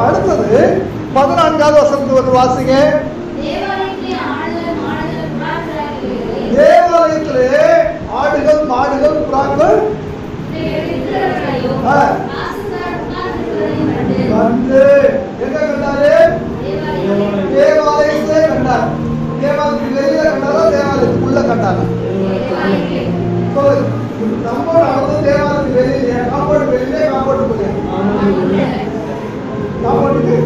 அடுத்தது 14வது வசனத்துக்கு வந்து வாசிங்க. தேவாலயத்திலே ஆடுகள் மாடுகள் புறாக்கள் கண்டு எங்க கண்டாரு? தேவாலயத்திலே கண்டார். தேவாலயத்துக்கு வெளியில கண்டாரா தேவாலயத்துக்குள்ள கண்டாரா? நம்ம நடந்த தேவாலயத்துக்கு வெளியில காம்பவுண்ட் வெளியிலே காம்பவுண்டுக்குள்ள காம்பவுண்டுக்கு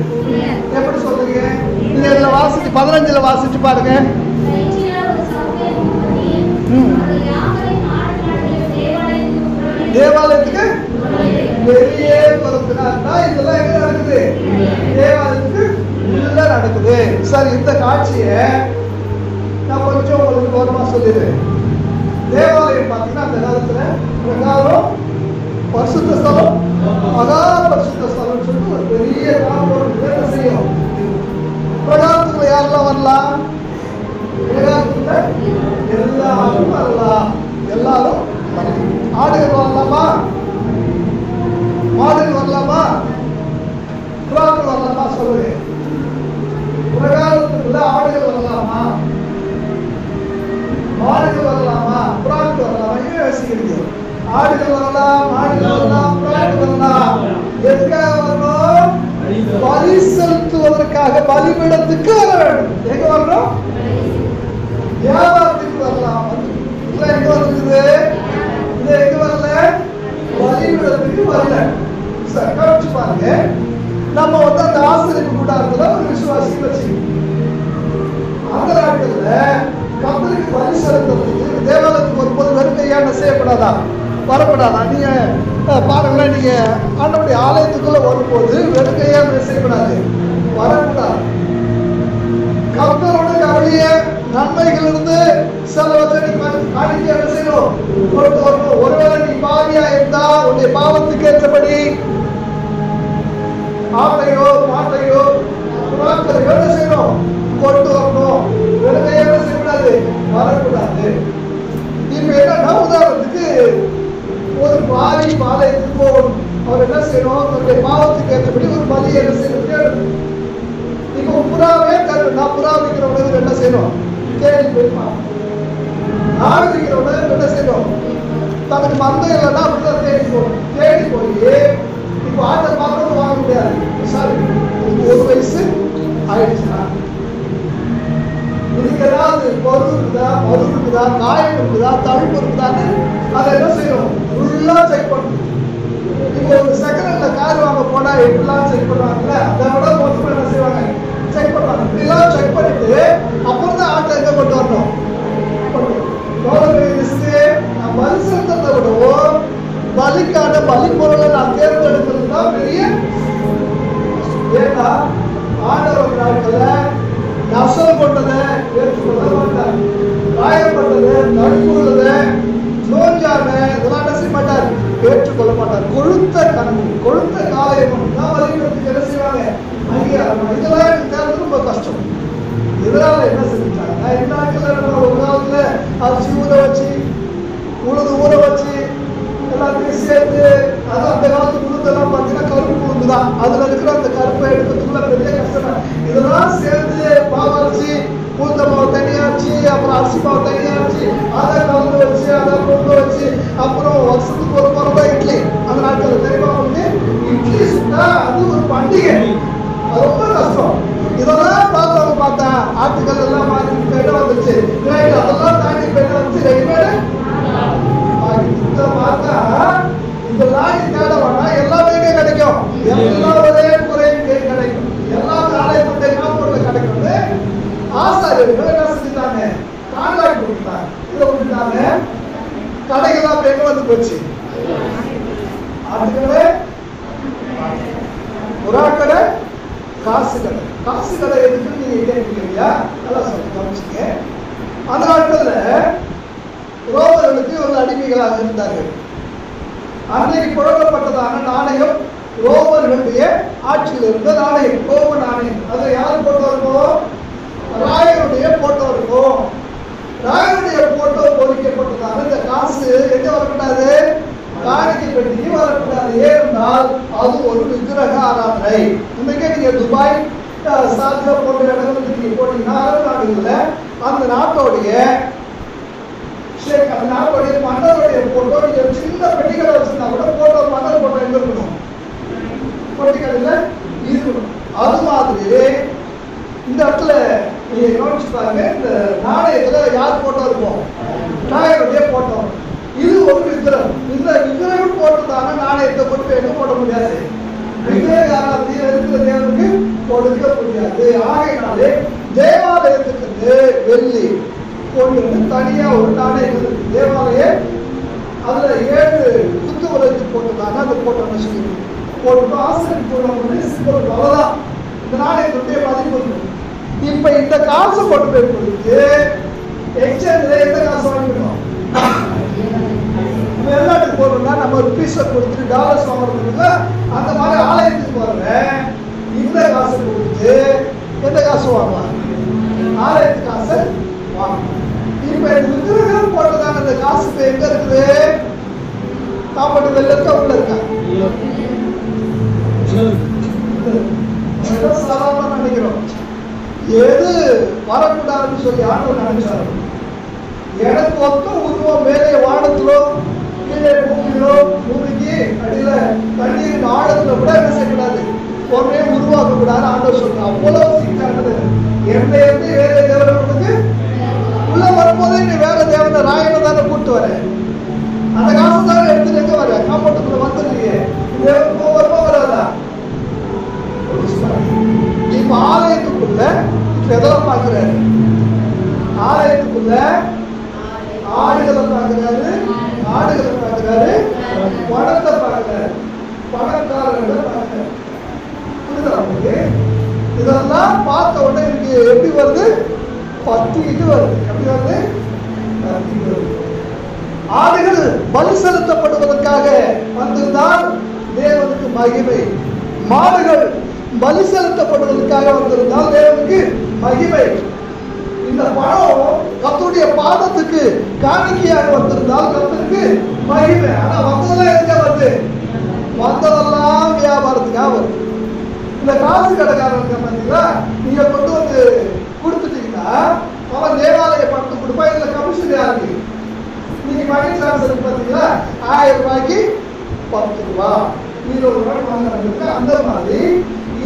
எப்படி சொல்றீங்க? இதுல வாசிச்சு 15ல வாசிச்சு பாருங்க. தேவாலயத்துக்கு வெளியே பரப்புனா இதெல்லாம் எங்க நடக்குது? தேவாலயத்துக்கு உள்ள நடக்குது. சரி, இந்த காட்சியை நான் கொஞ்சம் உங்களுக்கு விவரமா சொல்லிடுறேன். தேவாலயம் பார்த்தீங்கன்னா அந்த காலத்துல பிரகாரம் பரிசுத்த ஸ்தலம், மகா பரிசுத்த ஸ்தலம் சொல்லிட்டு ஒரு பெரிய காம்பவுண்ட் வேலை செய்யும். பிரகாரத்துக்குள்ள யாரெல்லாம் வரலாம்? பிரகாரத்துக்குள்ள எல்லாரும் வரலாம். எல்லாரும் ஆடுகள் வரலாமா? மாடுகள் வரலாமா? புறாக்கள் வரலாமா? சொல்லுங்க. பிரகாரத்துக்குள்ள ஆடுகள் வரலாமா? மாடுகள் வரலாமா? புறாக்கள் வரலாமா? ஏன் யோசிக்கிறீங்க? ஆடுகள் வரலாம், மாடுகள் வரலாம், புறாக்கள் வரலாம். எதுக்காக வரணும்? பலி செலுத்துவதற்காக பலிபீடத்துக்கு வர வேண்டும். எங்க வரணும்? வியாபாரத்துக்கு வரலாம். எங்க வந்துருக்குது? இது எங்க வரல? பலிபீடத்துக்கு வரல. கவனிச்சு பாருங்க. நம்ம வந்து அந்த ஆசிரியப்பு கூடாரத்துல ஒரு விசுவாசி வச்சு அந்த நாட்கள்ல கப்பலுக்கு பலி செலுத்துறதுக்கு தேவாலயத்துக்கு வரும்போது வெறும் கையாண்ட செய்யப்படாதா? வரப்படாதா? நீங்க பாருங்களேன், நீங்க ஆண்டவருடைய ஆலயத்துக்குள்ள வரும்போது வெறும் கையாண்ட செய்யப்படாது, வரக்கூடாது. கர்த்தரோட கவலைய நன்மைகள் இருந்து சிலவற்றை காணிக்க என்ன செய்யணும்? கொண்டு வரணும். ஒருவேளை நீ பாவியா இருந்தா உன்னுடைய பாவத்துக்கு ஏற்றபடி ஆட்டையோ மாட்டையோ புறாக்களையோ என்ன செய்யணும்? கொண்டு வரணும். வெறுமே என்ன செய்யக்கூடாது? வரக்கூடாது. இப்ப என்னன்னா, உதாரணத்துக்கு ஒரு பாவி பாளையத்துக்கு போகணும். அவர் என்ன செய்யணும்? தன்னுடைய பாவத்துக்கு ஏற்றபடி ஒரு பலியை என்ன செய்யணும்? இப்போ புறாவே நான் புறா விற்கிறவங்க என்ன செய்யணும்? தேடி போயிருப்பான். ஆடு விற்கிறவங்க என்ன செய்யணும்? தனக்கு மந்தம் இல்லைன்னா அப்படிதான் தேடி போகணும். தேடி போய் இப்போ ஆட்டை பார்க்கணும் வாங்க முடியாது. சாரி, ஒரு வயசு ஆயிடுச்சுன்னா இதுக்கு ஏதாவது பொருள் இருக்குதா, மருந்து இருக்குதா, காயம் இருக்குதா, தழுப்பு இருக்குதான்னு அதை என்ன செய்யணும்? ஃபுல்லா செக் பண்ணணும். இப்போ ஒரு செகண்ட்ல கார் வாங்க போனா எப்படிலாம் செக் பண்ணுவாங்கல்ல, அதை விட மொத்தமா என்ன செய்வாங்க? செக் பண்ணுவாங்க. இப்படிலாம் செக் பண்ணிட்டு அப்புறம் தான் ஆட்டை எங்க கொண்டு வரணும்? நான் பலி செலுத்தத்தை விடவும் பலிக்கான பலி பொருளை நான் தேர்ந்தெடுக்கிறது தான் பெரிய. ஏன்னா ஆண்டவர் நாட்கள்ல நஷ்டம் கொண்டதை ஏற்றுக்கொள்ள மாட்டார். காயப்பட்டது, தடுப்புள்ளது, நோஞ்சான இதெல்லாம் என்ன செய்ய மாட்டார்? ஏற்றுக்கொள்ள மாட்டார். கொழுத்த கண்ணு, கொழுத்த காயம் தான் வலிக்கிறதுக்கு என்ன செய்வாங்க? அங்கீகாரம். இதெல்லாம் எனக்கு தேர்ந்து ரொம்ப கஷ்டம். இதனால என்ன செஞ்சாங்க? இந்த நாட்கள் ஒரு காலத்துல அரிசி ஊற வச்சு உழுது ஊற வச்சு எல்லாத்தையும் சேர்த்து, அது அந்த காலத்து உளுந்தெல்லாம் பார்த்தீங்கன்னா கருப்பு உளுந்து தான். அதுல இருக்கிற அந்த கருப்பை எடுக்கிறதுக்குள்ள பெரிய கஷ்டம். இதெல்லாம் சேர்த்து பாவரிச்சு உளுந்த மாவு தனியாச்சு, அப்புறம் அரிசி மாவு தனியாச்சு, அதை கலந்து வச்சு அதை கொண்டு வச்சு அப்புறம் வருஷத்துக்கு ஒரு முறை தான் இட்லி. அந்த நாட்கள் தெரியுமா? வந்து இட்லி சுட்டா அது ஒரு பண்டிகை. அது ரொம்ப கஷ்டம். இதெல்லாம் பார்த்தவங்க பார்த்தா ஆட்டுக்கள் எல்லாம் மாறி என்ன வந்துச்சு? அதெல்லாம் தாண்டி என்ன வந்துச்சு? ரெடிமேடு பார்த்தா இந்த லாரி தேட வேணா எல்லாமே கிடைக்கும். எல்லாம் ஒரே குறையும் கிடைக்கும். எல்லாமே ஆலயத்துடைய காம்பவுண்ட்ல கிடைக்கிறது. ஆசாரியர்கள் என்ன செஞ்சுட்டாங்க? கான்ட்ராக்ட் கொடுத்தாங்க. இதை கொடுத்தாங்க. கடைகள்லாம் எங்க வந்து போச்சு? ஆட்டுக்கடை, புறாக்கடை, காசு கடை. காசு கடை எதுக்கு நீங்க கேட்கலையா? நல்லா சொல்லி கவனிச்சுங்க. அந்த நாட்கள்ல ரோமர்களுக்கு ஒரு அடிமைகளாக இருந்தார்கள். அன்னைக்கு புழங்கப்பட்டதான நாணயம் ரோமர்களுடைய ஆட்சியில் இருந்த நாணயம், ரோம நாணயம். அதை யார் போட்டோ இருக்கும்? ராயருடைய போட்டோ இருக்கும். ராயருடைய போட்டோ பொறிக்கப்பட்டதான இந்த காசு எங்க வரக்கூடாது? காணிக்கை பெட்டிக்கு வரக்கூடாது. ஏனென்றால் அது ஒரு விக்கிரக ஆராதனை. இன்னைக்கே நீங்க துபாய் சார்ஜா போன்ற இடங்களுக்கு நீங்க போனீங்கன்னா அரபு நாடுகளில் அந்த நாட்டோடைய அந்த நாட்டோடைய மன்னருடைய போட்டோ நீங்க சின்ன பெட்டிகளை வச்சிருந்தா கூட போட்டோ மன்னர் போட்டோ எங்க இருக்கணும், பெட்டிகளில் இருக்கணும். அது மாதிரி இந்த இடத்துல நீங்க கவனிச்சு பாருங்க, இந்த நாணயத்துல யார் போட்டோ இருக்கும், நாயருடைய போட்டோ. இது ஒரு விக்கிரம். இந்த விக்கிரம் போட்டுதான நாணயத்தை கொண்டு எங்க போட முடியாது, விக்கிரகாரத்தையும் இருக்கிற தேவனுக்கு கொடுக்க முடியாது. ஆகையினாலே தேவாலயத்துக்கு வெள்ளி கொண்டு தனியா ஒரு நாணயம் இருக்கு. தேவாலய அதுல 7 குத்து விளக்கு போட்டுதாங்க அந்த போட்டோன்னு சொல்லி போட்டு ஆசிரியர் போடுவாங்க. அவ்வளவுதான் இந்த நாணயத்துடைய மதிப்பு இருக்கு. இப்ப இந்த காசு கொண்டு போய் கொடுத்து எக்ஸ்சேஞ்சில் எந்த காசு வாங்கிக்கணும், வெளிநாட்டுக்கு போறோம்னா நம்ம ருபீஸை கொடுத்துட்டு டாலர்ஸ் வாங்குறதுக்கு அந்த மாதிரி ஆலயத்துக்கு போறேன் இந்த காசு கொடுத்து எந்த காசு வாங்கலாம், ஆலயத்து காசு வாங்கலாம். இப்ப விக்கிரகம் போட்டதான அந்த காசு இப்ப எங்க இருக்குது, காப்பாட்டு வெளில இருக்கா உள்ள இருக்கா, சாதாரண நினைக்கிறோம். எது வரக்கூடாதுன்னு சொல்லி ஆண்டவர் நினைச்சாரு, எனக்கு மொத்தம் உருவம் மேலே வானத்திலோ கீழே பூமியிலோ பூமிக்கு அடியில தண்ணீரின் ஆழத்துல கூட என்ன செய்யக்கூடாது, ஒன்னே உருவாக்க கூடாது ஆண்டவர் சொல்றாரு. அவ்வளவு சிக்கானது. எந்த வேற தேவனுக்கு உள்ள வரும்போதே நீ வேற தேவனை ராயனை தானே கூட்டு வர, அந்த காசு தானே எடுத்துட்டு எங்க வர, காப்பாட்டுக்குள்ள வந்துருக்கீங்க, தேவன் வருமா வராதா. இப்ப ஆலயத்துக்குள்ள எதெல்லாம் பாக்குறாரு, ஆலயத்துக்குள்ள ஆடுகளை பாக்குறாரு, ஆடுகளை பாக்குறாரு, பணத்தை பாக்குறாரு, பணக்காரர்களை பாக்குறாரு. புரியுதா? இதெல்லாம் பார்த்த உடனே எனக்கு எப்படி வருது, பத்திட்டு வருது. எப்படி வருது, பத்திட்டு வருது. ஆடுகள் பலி செலுத்தப்படுவதற்காக வந்திருந்தால் தேவனுக்கு மகிமை, மாடுகள் பலி செலுத்தப்படுவதற்காக வந்திருந்தால் தேவனுக்கு மகிமை. இந்த பணம் கர்த்தருடைய பாதத்துக்கு காணிக்கையாக வந்திருந்தால் கர்த்தருக்கு மகிமை. ஆனா வந்ததெல்லாம் எதுக்காக வருது, வந்ததெல்லாம் வியாபாரத்துக்காக வருது. இந்த காசு கடைக்காரங்க பார்த்தீங்களா, நீங்க கொண்டு வந்து கொடுத்துட்டீங்கன்னா அவன் தேவாலய பணத்தை கொடுப்பா, இதுல கமிஷன் யாருக்கு, நீங்க மணி டிரான்ஸ்ஃபர் பார்த்தீங்களா 1000 ரூபாய்க்கு 10 ரூபா, 20 ரூபாய் வாங்குறாங்க. அந்த மாதிரி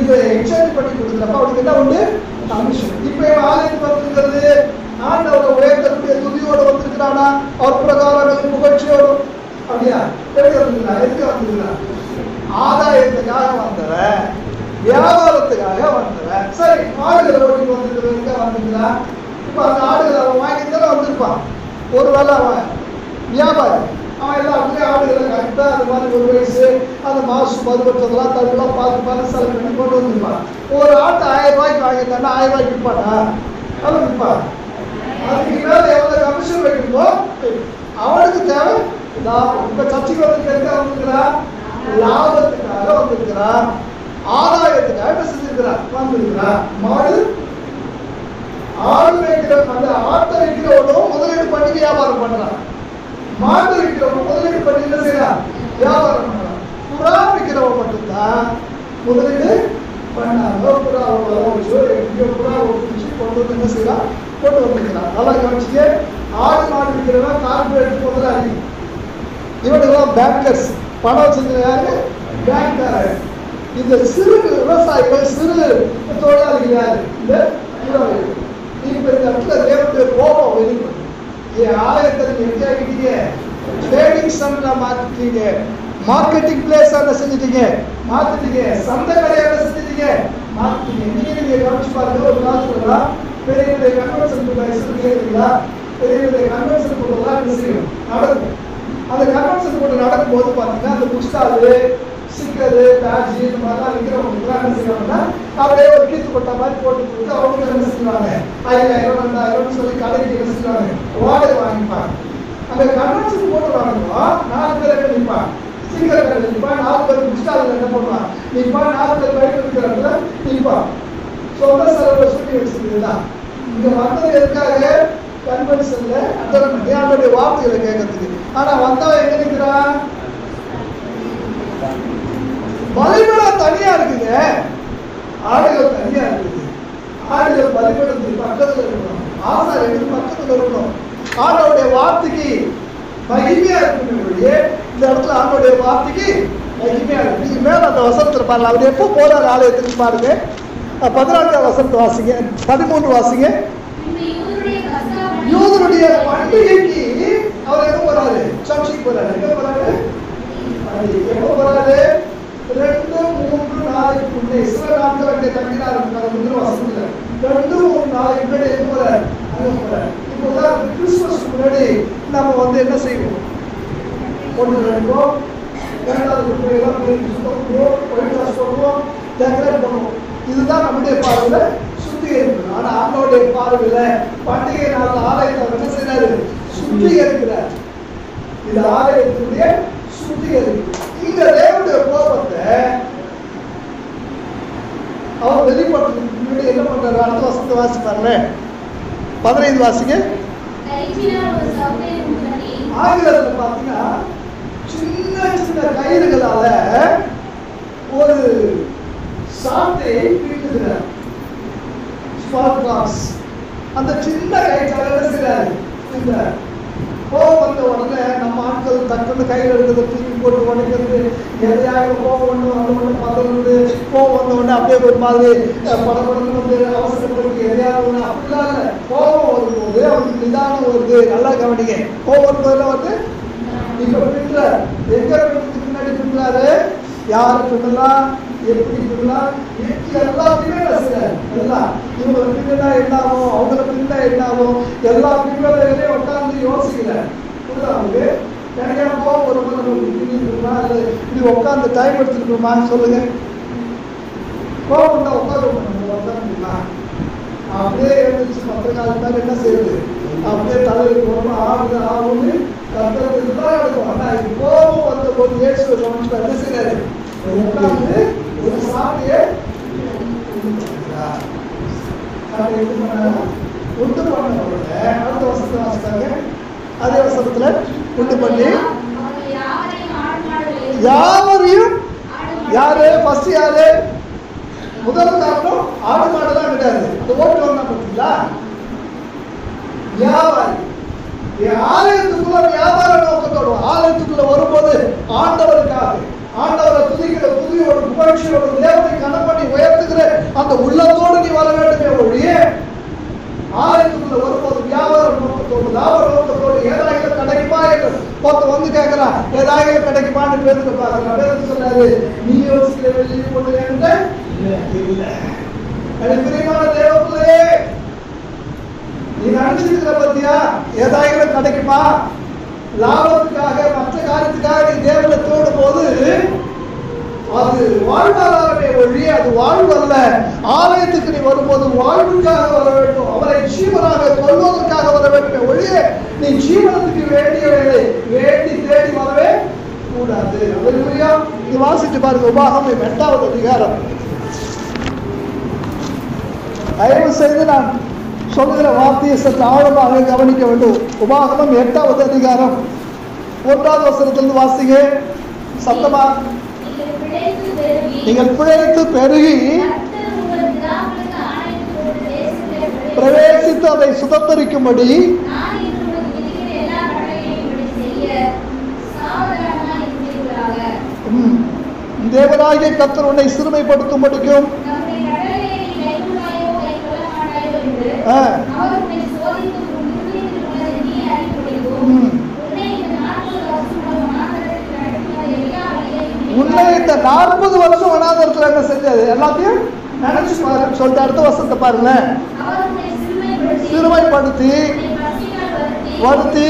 இதை எக்ஸ்சேஞ்ச் பண்ணி கொடுக்குறப்ப அவனுக்கு என்ன உண்டு, கமிஷன். இப்ப ஆலயத்துக்கு வந்திருக்கிறது ஆண்டவரை உயர்த்தக்கூடிய துதியோடு வந்திருக்கிறானா, அவர் பிரகாரங்கள் புகழ்ச்சியோடு, அப்படியா எப்படி வந்துருக்கலாம், எதுக்கு வந்துருக்கலாம், ஆதாயத்துக்காக வந்தவன், வியாபாரத்துக்காக வந்தவன். சரி, ஆடுகளை ஓட்டி வந்துருக்கிறதுக்காக வந்துருக்கலாம். இப்ப அந்த ஆடுகளை அவன் வாங்கிட்டு வந்திருப்பான். ஒருவேளை அவன் வியாபாரி, அவன் எல்லாத்துலேயும் ஆடுகளை கரெக்டா அந்த மாதிரி ஒரு வயசு அந்த மாசு மறுபற்றதெல்லாம் தடுலாம் பார்த்து செலவு பண்ணி கொண்டு வந்துருப்பான். ஒரு ஆட்டு 1000 ரூபாய்க்கு வாங்கியிருந்தான்னா 1000 ரூபாய்க்கு விற்பானா, அவன் விற்பான். அதுக்கு மேல எவ்வளவு கமிஷன் வைக்கணுமோ அவனுக்கு தேவை லாபம். இப்ப சர்ச்சைக்கு வந்துருக்க வந்துருக்கிறான், லாபத்துக்காக வந்திருக்கிறான், ஆதாயத்துக்காக என்ன செஞ்சிருக்கிறான் வந்திருக்கிறான். மாடு ஆடு வைக்கிற அந்த ஆட்டை வைக்கிறவனும் முதலீடு பண்ணி வியாபாரம் பண்றான், மாடு வைக்கிறவனும் முதலீடு பண்ணி என்ன செய்யறான் வியாபாரம் பண்றான். புறா வைக்கிறவன் மட்டும்தான் முதலீடு பண்ணாங்க. புறாவை கொண்டு வந்து என்ன செய்யலாம், கொண்டு வந்துருக்கிறான். நல்லா கவனிச்சுக்க, ஆடு மாடு விற்கிறவன் கார்பரேட் முதலாளி, இவனுக்கெல்லாம் பேங்கர்ஸ், பணம் வச்சிருக்கிற யாரு, பேங்கர். இந்த சிறு விவசாயிகள் சிறு தொழிலாளிகள் யாரு, இந்த முதலாளிகள். இப்ப இந்த இடத்துல தேவனுடைய கோபம் வெளிப்படும். ஆலயத்தை எப்படி ஆகிட்டீங்க, ட்ரேடிங் சென்டரா மாத்திட்டீங்க, மார்க்கெட்டிங் பிளேஸ் என்ன செஞ்சுட்டீங்க மாத்திட்டீங்க, சந்தை கடையை என்ன செஞ்சுட்டீங்க மாத்திட்டீங்க. நீங்க கவனிச்சு பாருங்க, ஒரு காலத்துல பெரிய பெரிய கன்வென்ஷன் கேட்குறீங்களா, பெரிய பெரிய கன்வென்ஷன் போட்டெல்லாம் என்ன செய்யும் நடக்கும். அந்த கன்வென்ஷன் போட்டு நடக்கும் போது பாத்தீங்கன்னா அந்த புஸ்டாலு ஸ்டிக்கரு பேட்ஜ் இந்த மாதிரிலாம் விற்கிறவங்களுக்குலாம் என்ன செய்வாங்கன்னா அப்படியே ஒரு கீத்து கொட்ட மாதிரி போட்டு கொடுத்து அவங்க என்ன செய்வாங்க 5000 2000 சொல்லி கடைக்கு என்ன செய்வாங்க வாடகை வாங்கிப்பாங்க. அந்த கன்வென்ஷன் போட்டு வாங்குவோம் 4 பேர் நிற்பாங்க, ஸ்டிக்கர் கடை நிற்பான், 4 பேர் புஸ்டாலில் என்ன பண்ணுவான் நிற்பான், 4 பேர் பைக் இருக்கிறவங்கள நிற்பான். சொந்த செலவில் சொல்லி வச்சுருக்குதுதான். இங்கே வந்தது எதுக்காக, கன்வென்ஷன்ல அட்டன் பண்ணி அவனுடைய வார்த்தைகளை கேட்கறதுக்கு. ஆனா வந்தவன் எங்க நிற்கிறான், பலிபீடம் தனியா இருக்குங்க, ஆடுகள் தனியா இருக்குது. ஆடுகள் பலிபீடத்துக்கு பக்கத்துல இருக்கணும். ஆசாரியர்கள் பக்கத்துல இருக்கணும். ஆண்டவருடைய வார்த்தைக்கு மகிமையா இருக்கணும். இந்த இடத்துல ஆண்டவருடைய வார்த்தைக்கு மகிமையா இருக்கு. நீங்க மேல அந்த வசனத்துல பாருங்க. அவர் எப்போ போறாரு ஆலயத்துக்கு பாருங்க. 14ஆம் வசனத்தை வாசிங்க, 13 வாசிங்க. யூதருடைய பண்டிகைக்கு அவர் எங்க போறாரு? சர்ச்சுக்கு போறாரு. எங்க போறாரு? எப்போ போறாரு? 2-3 நாளைக்கு முன்னே சில நாட்கள் அங்கே தங்கினார். முதல் வசனத்துல 2-3 நாளைக்கு முன்னாடி எங்க போறாரு? அங்க போறாரு. இப்போ கிறிஸ்துமஸ் முன்னாடி நம்ம என்ன செய்வோம்? 1-2 இரண்டாவது சொல்லுவோம், டெக்கரேட் பண்ணுவோம். இதுதான் நம்முடைய பார்வையில சுத்திகரிப்பு. ஆனா ஆண்டவருடைய பார்வையில பண்டிகை நாள் ஆலயத்தை என்ன செய்யறாரு? சுத்திகரிக்கிறார். இது ஆலயத்தினுடைய சுத்திகரிப்பு. இந்த தேவனுடைய கோபத்தை அவர் வெளிப்படுத்துறதுக்கு முன்னாடி என்ன பண்றாரு? அடுத்த வசனத்தை வாசிப்பாருல, 15 வாசிங்க. ஆங்கிலத்துல பாத்தீங்கன்னா சின்ன சின்ன கயிறுகளால ஒரு சாட்டை பிடிக்கிறார். அந்த சின்ன கயிற்றால கோபம் வந்த உடனே நம்ம ஆட்கள் டக்குன்னு கையில் எடுக்கிறது, தூக்கி போட்டு உடைக்கிறது, எதையாக கோபம் ஒன்று பதறது, கோபம் வந்த உடனே அப்படியே ஒரு மாதிரி படப்படன்னு அவசரப்படுத்தி எதையாவது ஒன்று அப்படிலாம் இல்லை. கோபம் வரும்போது அவருக்கு நிதானம் வருது. நல்லா கவனிங்க. கோபம் வரும்போதுல இப்ப பின்ன எங்க பின்னாடி பின்னாரு, யாரு பின்னலாம், எப்படி பின்னலாம், எல்லாத்தையுமே எல்லாம் இவங்க பின்னா என்ன ஆகும், அவங்கள பின்னா என்ன ஆகும், எல்லா பின்னலையும் உட்கார்ந்து யோசிக்கிறேன். அவங்களுக்கு எனக்கு கோபம் வரும்போது பின்னா இது உட்காந்து டைம் எடுத்துருக்கோமான்னு சொல்லுங்க. கோபம் தான் உட்காந்துக்கலாம். அப்படியே இருந்துச்சு 10 நாள் பேர் என்ன செய்யுது, அப்படியே தலைவர் கோபம் ஆகுது ஆகும்னு கத்துறதுக்கு தான் எடுக்கும். ஆனா இது கோபம் வந்த போது இயேசு என்ன செய்யறாரு? உட்கார்ந்து ஒரு சாப்பியே உண்டு பண்ண உடனே அடுத்த வசனத்தை வாசித்தாங்க. அதே வசனத்துல உண்டு பண்ணி யாவரையும், யாரு ஃபர்ஸ்ட் யாரு? முதல் காரணம் ஆடு மாடு தான் கிடையாது. அது ஓட்டு வந்தா பார்த்தீங்களா? வியாபாரி ஆலயத்துக்குள்ள வியாபார நோக்கத்தோடு ஆலயத்துக்குள்ள வரும்போது ஆண்டவருக்காக, ஆண்டவரை துதிக்கிற துதியோட புகழ்ச்சியோட தேவனை கனப்பண்ணி உயர்த்துகிற அந்த உள்ளத்தோடு நீ வர வேண்டுமே ஒழிய ஆலயத்துக்குள்ள வரும்போது வியாபார நோக்கத்தோடு லாப நோக்கத்தோடு ஏதாயிரம் கிடைக்குமா என்று ஒருத்த கேட்கிறான். ஏதாயிரம் கிடைக்குமான்னு பேருக்கு பார்க்கிறான். பேருக்கு சொன்னாரு, நீ யோசிக்கிற வெளியே கொண்டு இல்லை. பிரியமான தேவப்பிள்ளையே, நீ நினைச்சிருக்கிற பத்தியா ஏதாயிரம் கிடைக்குமா? லாபத்துக்காக மற்ற காரியத்துக்காக நீ தேவனை தேடும் போது அது வாழ்வாதாரமே ஒழிய அது வாழ்வு அல்ல. ஆலயத்துக்கு நீ வரும்போது வாழ்வுக்காக வர வேண்டும், அவரை ஜீவனாக கொள்வதற்காக வர வேண்டுமே ஒழிய நீ ஜீவனத்துக்கு வேண்டிய வேலை வேண்டி தேடி வரவே கூடாது. அதற்குரியா இது வாசிட்டு பாருங்க. உபாகமம் 8வது அதிகாரம். தயவு செய்து நான் சொல்லுகிற வார்த்தையை சற்று ஆழமாக கவனிக்க வேண்டும். உபாகமம் 8வது அதிகாரம் 1வது வசனத்திலிருந்து வாசிங்க சத்தமா. நீங்கள் பிழைத்து பெருகி பிரவேசித்து அதை சுதந்திரிக்கும்படி தேவனாகிய கர்த்தர் உன்னை சிறுமைப்படுத்தும்படிக்கும் உன்னை இந்த 40 வருஷம் வனாந்தரத்துல என்ன செஞ்சது எல்லாத்தையும் நினைச்சு பாருன்னு சொல்லிட்டு அடுத்த வருஷத்தை பாருங்க. சிறுமைப்படுத்தி வருத்தி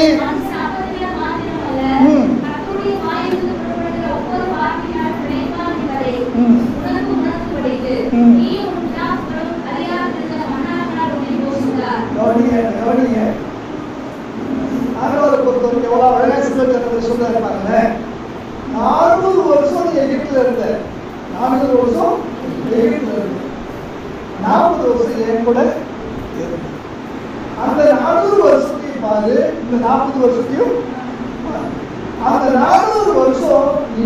பொறுத்தவரைக்கும் எவ்வளவு அழகா சொல்றாரு பாருங்க. 400 வருஷம் நீ எகிப்துல இருந்த, 400 வருஷம் எகிப்துல இருந்த, 40 வருஷம் என் கூட இருந்த. அந்த 400 வருஷத்தையும் பாரு, இந்த 40 வருஷத்தையும் பாரு. அந்த 400 வருஷம் நீ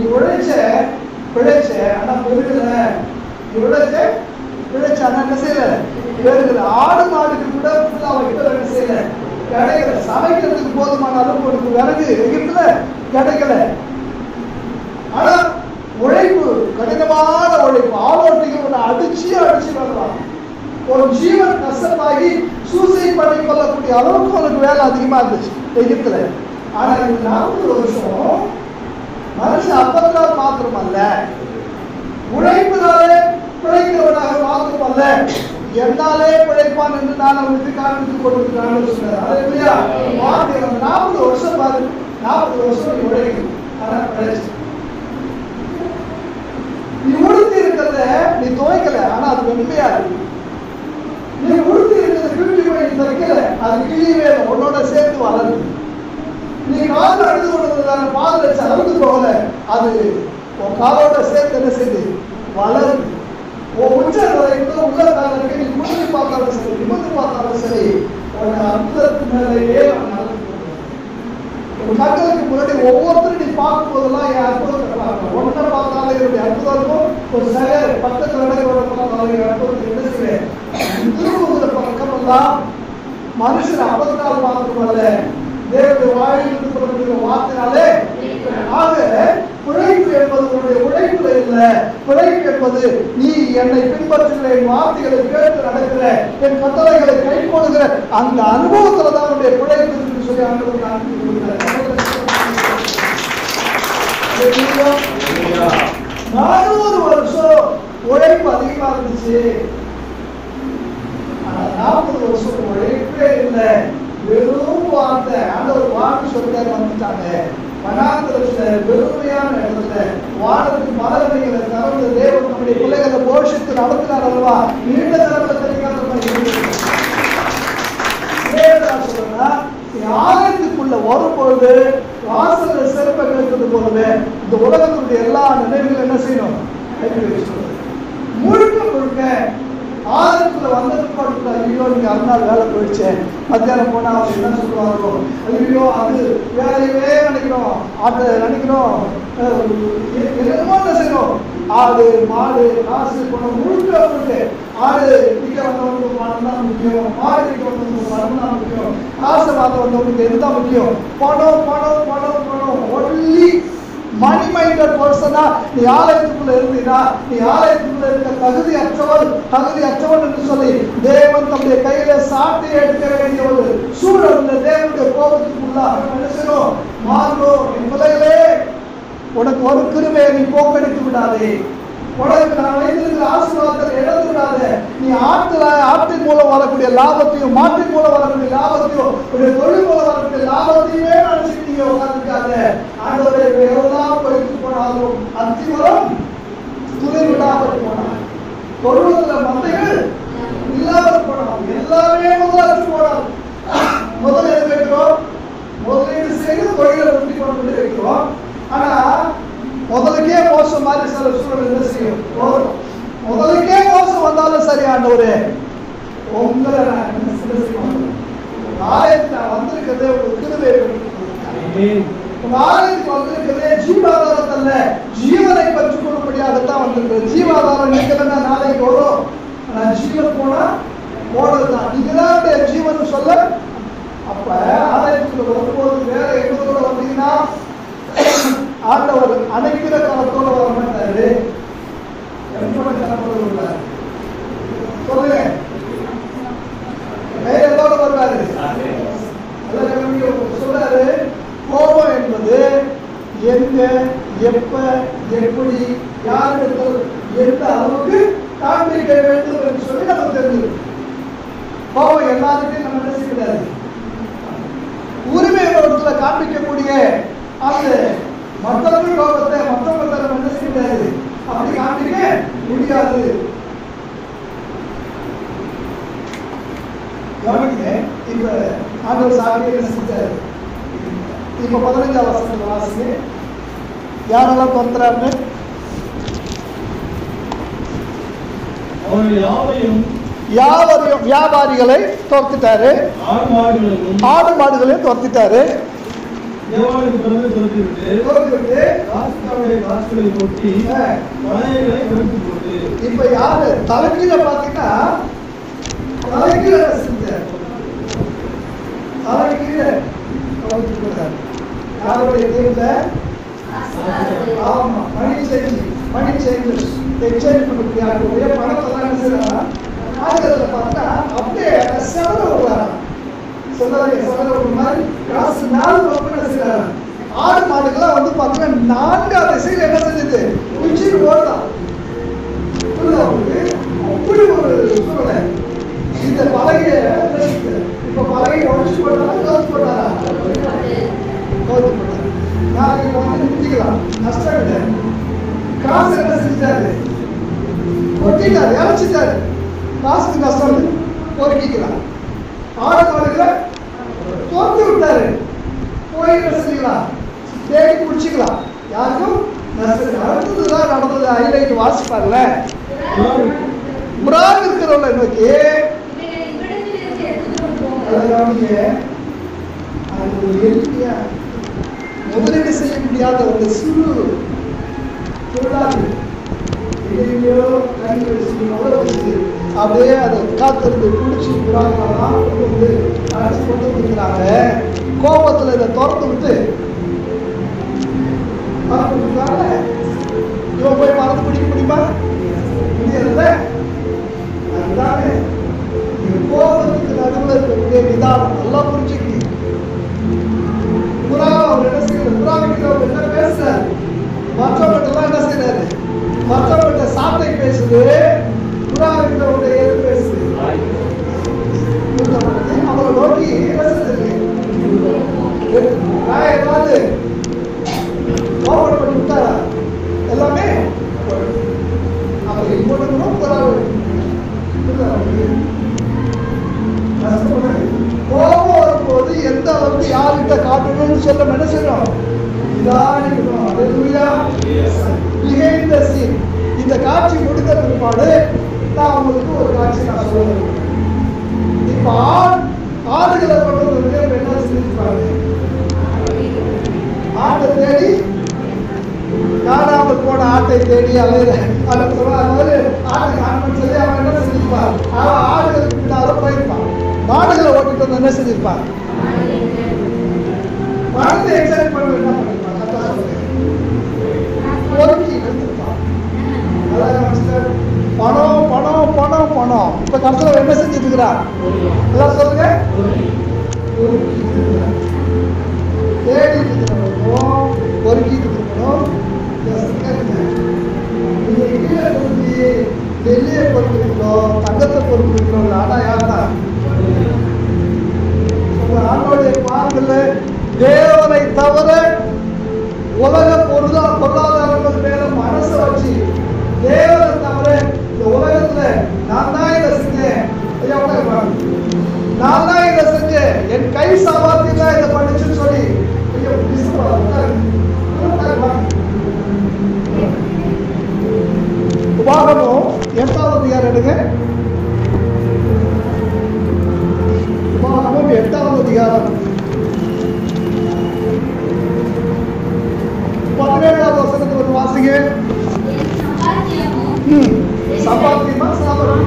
பிழைச்ச, ஆனா பெருகல. நீ உழைச்ச விளைச்சானா என்ன செய்யல வேறுகிற ஆடு மாடுக்கு கூட அவன்கிட்ட என்ன செய்யல கிடைக்கல. சமைக்கிறதுக்கு போதுமான அளவு ஒரு விறகு எகிப்துல கிடைக்கல. ஆனா உழைப்பு, கடினமான உழைப்பு, ஆலோசனைகள் அடிச்சு வரலாம். ஒரு ஜீவன் கஷ்டமாகி சூசைட் பண்ணி கொள்ளக்கூடிய அளவுக்கு அவனுக்கு வேலை அதிகமா இருந்துச்சு எகிப்துல. ஆனா இந்த 40 வருஷம் மனுஷன் அப்பத்தால் மாத்திரமல்ல, உழைப்பினாலே பிழைக்கிறவனாக மாத்திரமல்ல, என்னாலே பிழைப்பான் என்று நான் அவனுக்கு காண்பித்துக் கொடுக்கிறான்னு சொன்னார். அது இல்லையா? 40 வருஷம் பாரு, 40 வருஷம் நீ உழைக்கணும். ஆனா பிழைச்சு நீ உடுத்தி இருக்கிறத நீ துவைக்கல, ஆனா அது வெண்மையா இருக்கு. நீ உடுத்தி இருக்கிறத கிழிஞ்சு போய் துவைக்கல, அது கிழியவே உன்னோட சேர்த்து வளருது. நீ கால அழுது கொண்டதான பால் வச்சு அறுந்து போகல, அது உன் காலோட சேர்த்து என்ன செய்து வளருது. உன் உச்ச வரைக்கும் உள்ள காலத்துக்கு நீ குடிச்சு பார்த்தாலும் சரி, நிமிர்ந்து பார்த்தாலும் சரி, உன் அற்புதத்து மேலேயே மக்களுக்கு முன்னாடி ஒவ்வொருத்தரும் நீ பார்க்கும் போதெல்லாம் என் அற்புதத்தை பார்க்கணும். ஒன்றை பார்த்தாலும் என்னுடைய அற்புதம் இருக்கும். ஒரு சில பக்கத்தில் நடக்கிறவங்க அற்புதத்தை என்ன செய்வேன் திரும்புகிற பக்கம் எல்லாம் மனுஷன் அப்பத்தால் மாத்திரமல்ல, தேவனுடைய வாயிலிருந்து புறப்படுகிற வார்த்தையாலே. ஆக பிழைப்பு என்பது உன்னுடைய உழைப்புல இல்லை. பிழைப்பு என்பது நீ என்னை பின்பற்றுகிற, என் வார்த்தைகளை கேட்டு நடக்கிற, என் கட்டளைகளை கை கொள்கிற அந்த அனுபவத்துல தான் உன்னுடைய பிழைப்பு என்று சொல்லி ஆண்டவர் காண்பித்து கொடுக்கிறார். 400 வருஷம் உழைப்பு அதிகமா இருந்துச்சு. 40 வருஷம் உழைப்பே இல்லை. வெறும் வார்த்தை, ஆண்டவர் வார்த்தை சொல்லிட்டாரு, வந்துட்டாங்க. வனாந்தரத்துல வெறுமையான இடத்துல வானத்துக்கு மலர்களை திறந்து தேவன் நம்முடைய பிள்ளைகளை போஷித்து நடத்தினார் அல்லவா? நீண்ட தரத்துல தெரியாத சொல்லுன்னா, ஆலயத்துக்குள்ள வரும்பொழுது வாசல்ல சிறப்பை கிடைத்தது போலவே இந்த உலகத்தினுடைய எல்லா நினைவுகளும் என்ன செய்யணும்? முழுக்க முழுக்க ஆலயத்துல வந்ததுக்கு ஐயோ நீங்க அறுநாள் வேலை போயிடுச்சு, மத்தியானம் போனா அவங்க என்ன சொல்லுவாங்க, ஐயோ அது வேலையவே நினைக்கிறோம், அதை நினைக்கிறோம், என்னமோ என்ன செய்யணும், ஆடு மாடு காசு பணம் முழுக்க முழுக்க. ஆடு விற்க வந்தவங்களுக்கு பணம் தான் முக்கியம், மாடு விற்க வந்தவங்களுக்கு பணம் தான் முக்கியம், காசை பார்த்து வந்தவங்களுக்கு எதுதான் முக்கியம்? பணம் பணம் பணம் பணம். ஒன்லி மணி மைண்டட் பர்சனா நீ ஆலயத்துக்குள்ள இருந்தீனா, நீ ஆலயத்துக்குள்ள இருக்க தகுதி அற்றவன் என்று சொல்லி தேவன் தம்முடைய கையில சாட்டை எடுக்க வேண்டிய ஒரு சூழல் தேவனுடைய கோபத்துக்குள்ளாக மனுஷனும் மாறும். என் பிள்ளைகளே, உனக்கு ஒரு கிருபையை நீ போக்கடித்து விடாதே. உனக்கு நான் வைத்திருக்கிற ஆசீர்வாதத்தை இழந்து விடாதே. நீ ஆட்டின் மூலம் வரக்கூடிய லாபத்தையும், மாட்டின் மூலம் வரக்கூடிய லாபத்தையும், உடைய தொழில் மூலம் வரக்கூடிய லாபத்தையுமே நினைச்சிட்டு நீங்க உட்கார்ந்துருக்காங்க. ஆண்டவரே, எவ்வளவு படித்து போனாலும் அத்திமரம் துணை விடாமல் போனார், தொழுவத்துல மந்தைகள் இல்லாமல் போனாலும் எல்லாமே முதலாச்சு போனாலும். முதல்ல எது வைக்கிறோம்? முதலீடு செய்து தொழிலை உறுதி கொண்டு வைக்கிறோம். ஆனா முதலுக்கே மோசம் மாதிரி சில சூழல் என்ன செய்யும்? முதலுக்கே மோசம் வந்தாலும் சரி, ஆண்டவரே உங்களை ஆலயத்தில் வந்திருக்கிறதே ஒரு கிருபை. ஆலயத்துக்கு வந்திருக்கிறதே ஜீவாதாரத்தல்ல, ஜீவனை பெற்றுக் கொள்ளும்படியாகத்தான் வந்திருக்கிறது. ஜீவாதாரம் நீங்க நாளைக்கு வரும், நான் ஜீவன் போனா போனதுதான், நீங்க தான் ஜீவன் சொல்ல. அப்ப ஆலயத்துக்கு வரும்போது வேற எங்களோட வந்தீங்கன்னா ஆண்டவர் அணைக்கிற காலத்தோட வர மாட்டாரு, சொல்லுங்க கையத்தோட வருவாரு. சொல்றாரு, கோபம் என்பது எங்க, எப்ப, எப்படி, யாருக்கு, எந்த அளவுக்கு காண்பிக்க வேண்டும் என்று சொல்லி நமக்கு தெரிஞ்சது. கோபம் எல்லாருக்கும் நம்ம என்ன செய்யக்கூடாது, உரிமை இடத்துல காண்பிக்கக்கூடிய அந்த மற்றவர்கள் கோபத்தை மற்றவங்க என்ன செய்யாது, அப்படி காண்பிக்க முடியாது. இப்ப ஆண்டவர் சாமி என்ன செஞ்சாரு? இப்ப 15ஆம் வசனத்துல வாசிங்க, யாரெல்லாம் தோன்றாருன்னு. யாவரையும் வியாபாரிகளை தோர்த்துட்டாரு, ஆடு மாடுகளையும் தோர்த்துட்டாரு. இப்ப யாரு தலைக்கீழ பாத்தீங்கன்னா தலைக்கீழ செஞ்சார், தலைக்கீழ யாருடைய தேர்ல ஆமா மணி சேஞ்ச் எக்ஸ்சேஞ்ச் பண்ணக்கூடிய பணத்தெல்லாம் என்ன செய்யறாங்க ஆகிறத பார்த்தா அப்படியே செவர விடுறாங்க. செவர ஒரு மாதிரி காசு நாலு பக்கம் என்ன செய்யறாங்க. ஆடு மாடுகள்லாம் வந்து பார்த்தீங்கன்னா நான்காவது திசையில் என்ன செஞ்சது குச்சிட்டு ஓடலாம். அப்படி ஒரு சூழ்நிலை. இந்த பலகைய இப்ப பலகையை உடச்சு போட்டாரா கவுத்து போட்டாரா? கவுத்து போட்டாரு. நாளைக்கு வந்து நிறுத்திக்கலாம், நஷ்டம் இல்லை. காசு என்ன செஞ்சாரு? கொட்டிட்டாரு, இழைச்சிட்டாரு. காசுக்கு நஷ்டம் இல்லை, பொறுக்கிக்கலாம். ஆடு மாடுகளை தோத்து விட்டாரு. போய் என்ன செஞ்சுக்கலாம், தேடி குடிச்சுக்கலாம். யாருக்கும் நஷ்டம். அடுத்ததுதான் நடந்தது. ஹைலைட் வாசிப்பார்ல, புறாக இருக்கிறவங்கள நோக்கி முதலீடு செய்ய முடியாத ஒரு சிறு தொழிலாளி அப்படியே அதை காத்திருந்து குடிச்சு புறாக்கெல்லாம் வந்து அழைச்சி கொண்டு வந்துருக்கிறாங்க. கோபத்தில் இதை திறந்து விட்டு இவன் போய் மறந்து பிடிக்க முடியுமா? முடியல. அதுதானே கோபத்துக்கு நடுவில் இருக்கக்கூடிய நிதானம் நல்லா புரிஞ்சுக்க. புறா அவர் என்ன செய்யறது? புறா கிட்ட அவர் என்ன பேசுறாரு? மற்றவங்கள்ட்ட என்ன செய்யறாரு? மற்றவங்கள்ட்ட சாட்டை பேசுது, புறா கிட்ட எது பேசுது? அவரை நோக்கி என்ன செய்யுது? ஏதாவது ஓபன் பண்ணி விட்டாரா? எல்லாமே அவர் இம்போர்ட்டும் கோபம் வரும்போது எந்த அளவுக்கு யார்கிட்ட காட்டணும்னு சொல்ல என்ன செய்யணும்? இந்த காட்சி முடிந்த பிற்பாடு நான் உங்களுக்கு ஒரு காட்சி நான் சொல்லுவேன். இப்ப ஆடுகளை கொண்டு என்ன செஞ்சிருப்பாங்க? ஆட்டை தேடி காணாமல் போன ஆட்டை தேடி அலையிற ஆடு காணாமல் சொல்லி அவன் என்ன செஞ்சிருப்பான்? அவன் ஆடுகளுக்கு பின்னால போயிருப்பான். மாடுகளை ஓட்டிட்டு வந்து என்ன செஞ்சிருப்பான்? பணத்தை எக்ஸைட் பண்ண என்ன பண்ணிருப்பான்? பொறுக்கி எடுத்திருப்பான். பணம் பணம் பணம் பணம். இப்ப கடைசியில் என்ன செஞ்சுட்டு இருக்கிறான்? எல்லாம் சொல்லுங்க. தேடிட்டு இருக்கணும், பொறுக்கிட்டு இருக்கணும். வெள்ளியை பொறுப்பிருக்கிறோம், தங்கத்தை பொறுப்பிருக்கிறோம். ஆனா யாருன்னா ஆண்டோடைய பாருங்கள்ல தேவனை தவிர உலக பொருளாதாரங்கள் மேல மனசை வச்சு தேவனை தவிர இந்த உலகத்துல நான் தான் இதை செஞ்சேன், நான் தான் இதை செஞ்சேன், என் கை சாமர்த்தியம் தான் இதை பண்ணிச்சுன்னு சொல்லி உபாகமம் 8வது அதிகாரம் எடுங்க. உபாகமம் 8வது அதிகாரம் 17வது வசனத்தை ஒரு வாசிங்க. சம்பாத்தியமா சாபம்?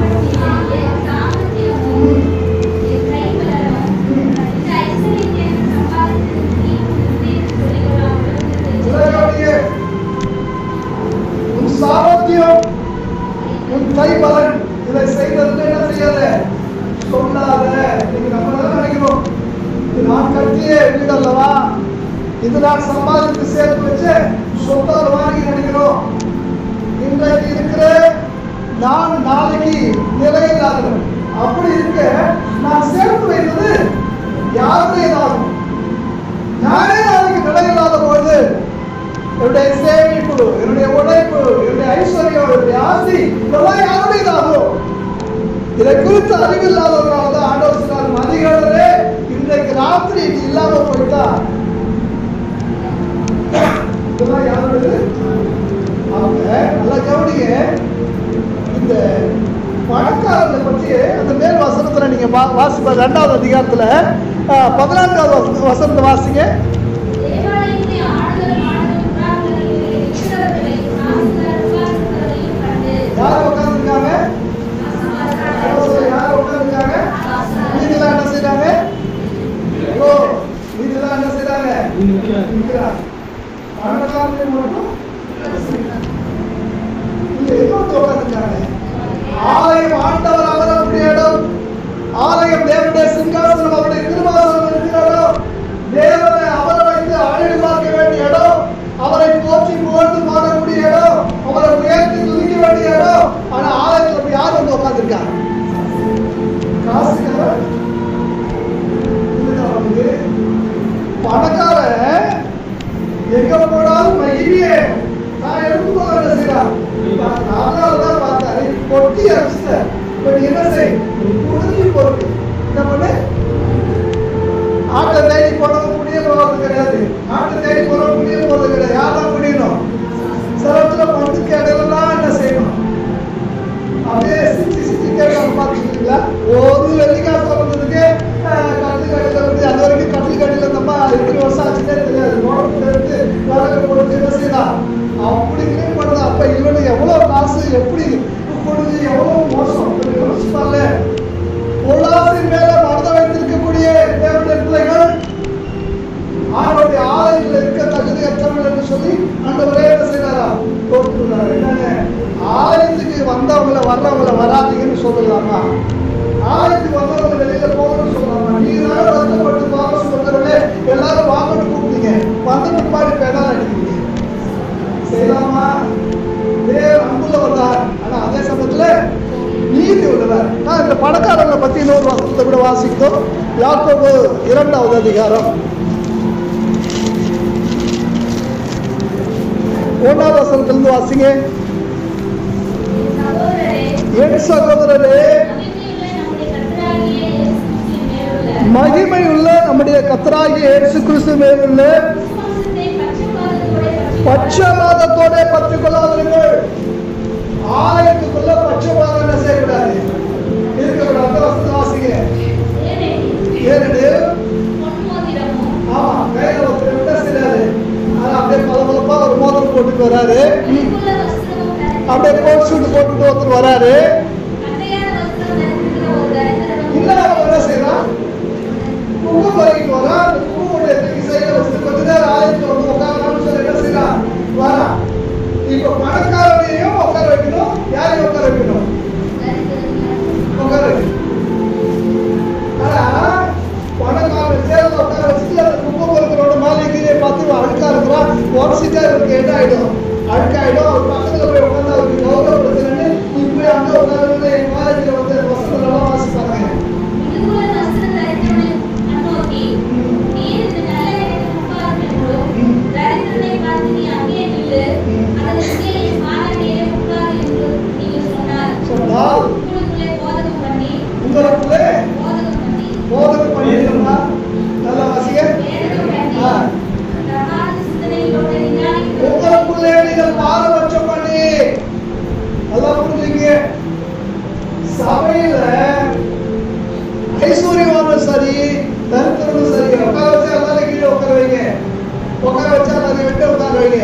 உன் சாமர்த்தியம், உன் கைபலன், இதை செய்தது என்ன செய்யாத சொல்லாத. நீங்க நம்ம நினைக்கிறோம், இது நான் கட்டிய வீடு அல்லவா, இது நான் சம்பாதித்து சேர்த்து வச்சு சொத்தால் வாங்கி நினைக்கிறோம். இன்றைக்கு இருக்கிற நான் நாளைக்கு நிலையில்லாதவன். அப்படி இருக்க நான் சேர்த்து வைத்தது யாருடையதாகும்? நானே நாளைக்கு நிலையில்லாத பொழுது என்னுடைய சேமிப்பு, என்னுடைய உழைப்பு, என்னுடைய ஐஸ்வர்யம், என்னுடைய ஆசி இதெல்லாம் யாருடையதாகும்? இதை குறித்து அறிவில்லாதவர்களாக தான் ஆண்டவர் சொன்னார், மதிகளே இன்றைக்கு ராத்திரி இது இல்லாம போயிட்டா இதெல்லாம் யாருடையது? அவங்க நல்லா கவனிங்க. இந்த பணக்காரனை பற்றி அந்த மேல் வசனத்துல நீங்க வாசிப்ப 2வது அதிகாரத்துல 14வது வசனத்தை வாசிங்க. யார் உட்கார்ந்து இருக்கா? காசுக்காரன் பணக்காரன் எங்க போனாலும் மகிழ்ச்சியே நான் எடுத்து போக என்ன செய்யறான்? அதனாலதான் பார்த்தாரு பொட்டி அடிச்சுட்ட. இப்ப நீ என்ன செய்? குடிஞ்சு பொறுப்பு என்ன பண்ணு? ஆட்டை தேடி போனவங்க புண்ணிய போகிறது கிடையாது. ஆட்டை தேடி போனவங்க புண்ணிய போகிறது கிடையாது. யாரெல்லாம் புண்ணியணும்? சிலத்துல பந்துக்கு இடையிலாம் என்ன செய்யணும்? அப்படியே சித்தி கேட்க பார்த்துருக்கீங்களா? ஒரு வெள்ளிக்காசு வந்ததுக்கு கட்டில் கடையில் வந்து அது வரைக்கும் கட்டில் கடையில் இருந்தப்பா எத்தனை வருஷம் ஆச்சுன்னே தெரியாது. உடம்புல இருந்து வேலை கொடுத்து என்ன செய்யலாம்? அப்படி கிளீன் பண்ணுது. அப்ப இவனு எவ்வளவு காசு எப்படி கொடுத்து எவ்வளவு மோசம் யோசிப்பார்ல. பொருளாசின் மேல மனதை வைத்திருக்கக்கூடிய தேவனுடைய பிள்ளைகள் ஆண்டவருடைய ஆலயத்தில் இருக்க தகுதியற்றவர்கள் என்று சொல்லி ஆண்டவரே என்ன செய்யறாரா? போட்டுருந்தாரு. என்னங்க ஆலயத்துக்கு வந்தவங்களை வர்றவங்களை வராதீங்கன்னு சொல்லலாமா? ஆலயத்துக்கு வந்தவங்க வெளியில போகணும்னு சொல்லலாமா? நீங்க வருத்தப்பட்டு வாங்க சொல்றவங்களே எல்லாரும் வாங்கன்னு கூப்பிட்டீங்க, வந்த பிற்பாடு பேதான் அடிக்கிறீங்க. செய்யலாமா? அன்புள்ளவர் தான். ஆனா அதே சமயத்துல நீதி உள்ளவர். நான் இந்த பணக்காரங்களை பத்தி இன்னொரு வசனத்தை கூட வாசித்தோம். யாக்கோபு 2வது அதிகாரம் 1வது வசனத்திலிருந்து வாசிங்க. என் சகோதரரே, மகிமையுள்ள நம்முடைய கர்த்தராகிய இயேசு கிறிஸ்து மேலுள்ள பட்சபாதத்தோட பற்றிக் கொள்ளாதீர்கள். ஆலயத்துக்குள்ள பட்சபாதம் என்ன செய்யக்கூடாது? இருக்கக்கூடாது. வாசிங்க. ஏனெனில் ஆமா கையில ஒருத்தர் என்ன செய்யறாரு? அப்படியே பலபலப்பா ஒரு மோதிரம் போட்டுட்டு வராரு. அப்படியே கோட் சூட் போட்டுட்டு ஒருத்தர் வராரு. இல்ல என்ன செய்யறான்? குங்குமம் வரைக்கும் வரா. அந்த குங்குமோட சைடுல வச்சு கொஞ்ச நேரம் ஆலயத்துல வந்து உட்காரலாம்னு சொல்லி என்ன செய்யறான்? வரா. இப்ப பணக்காரனையும் உட்கார வைக்கணும். யாரையும் உட்கார வைக்கணும்? உட்கார வைக்கணும். ஆனா பணக்காரன் சேர்ந்து உட்கார வச்சுட்டு அந்த குங்குமங்களோட மாளிகையை பார்த்து அழுக்கா இருக்கிறான். உடச்சிட்டா இவருக்கு என்ன ஆயிடும்? அழுக்காயிடும். அவர் பக்கத்துல போய் உட்காந்து அவருக்கு கௌரவப்படுத்துறேன்னு இப்படி அங்க உட்காந்து என் காலேஜ்ல வந்து வசனெல்லாம் வாசிப்பாங்க. உங்களுக்குள்ளே போதகம் பண்ணிருக்கா? நல்ல வாசிங்க. உங்களுக்குள்ளே நீங்கள் பாரபட்சம் பண்ணி நல்லா புரிஞ்சுங்க. சபையில ஐஸ்வர்யவானும் சரி தரித்திரனும் சரி உட்கார வச்சா எல்லாரும் கீழே உட்கார வைங்க. உட்கார வச்சா எல்லாரும் விட்டு உட்கார வைங்க.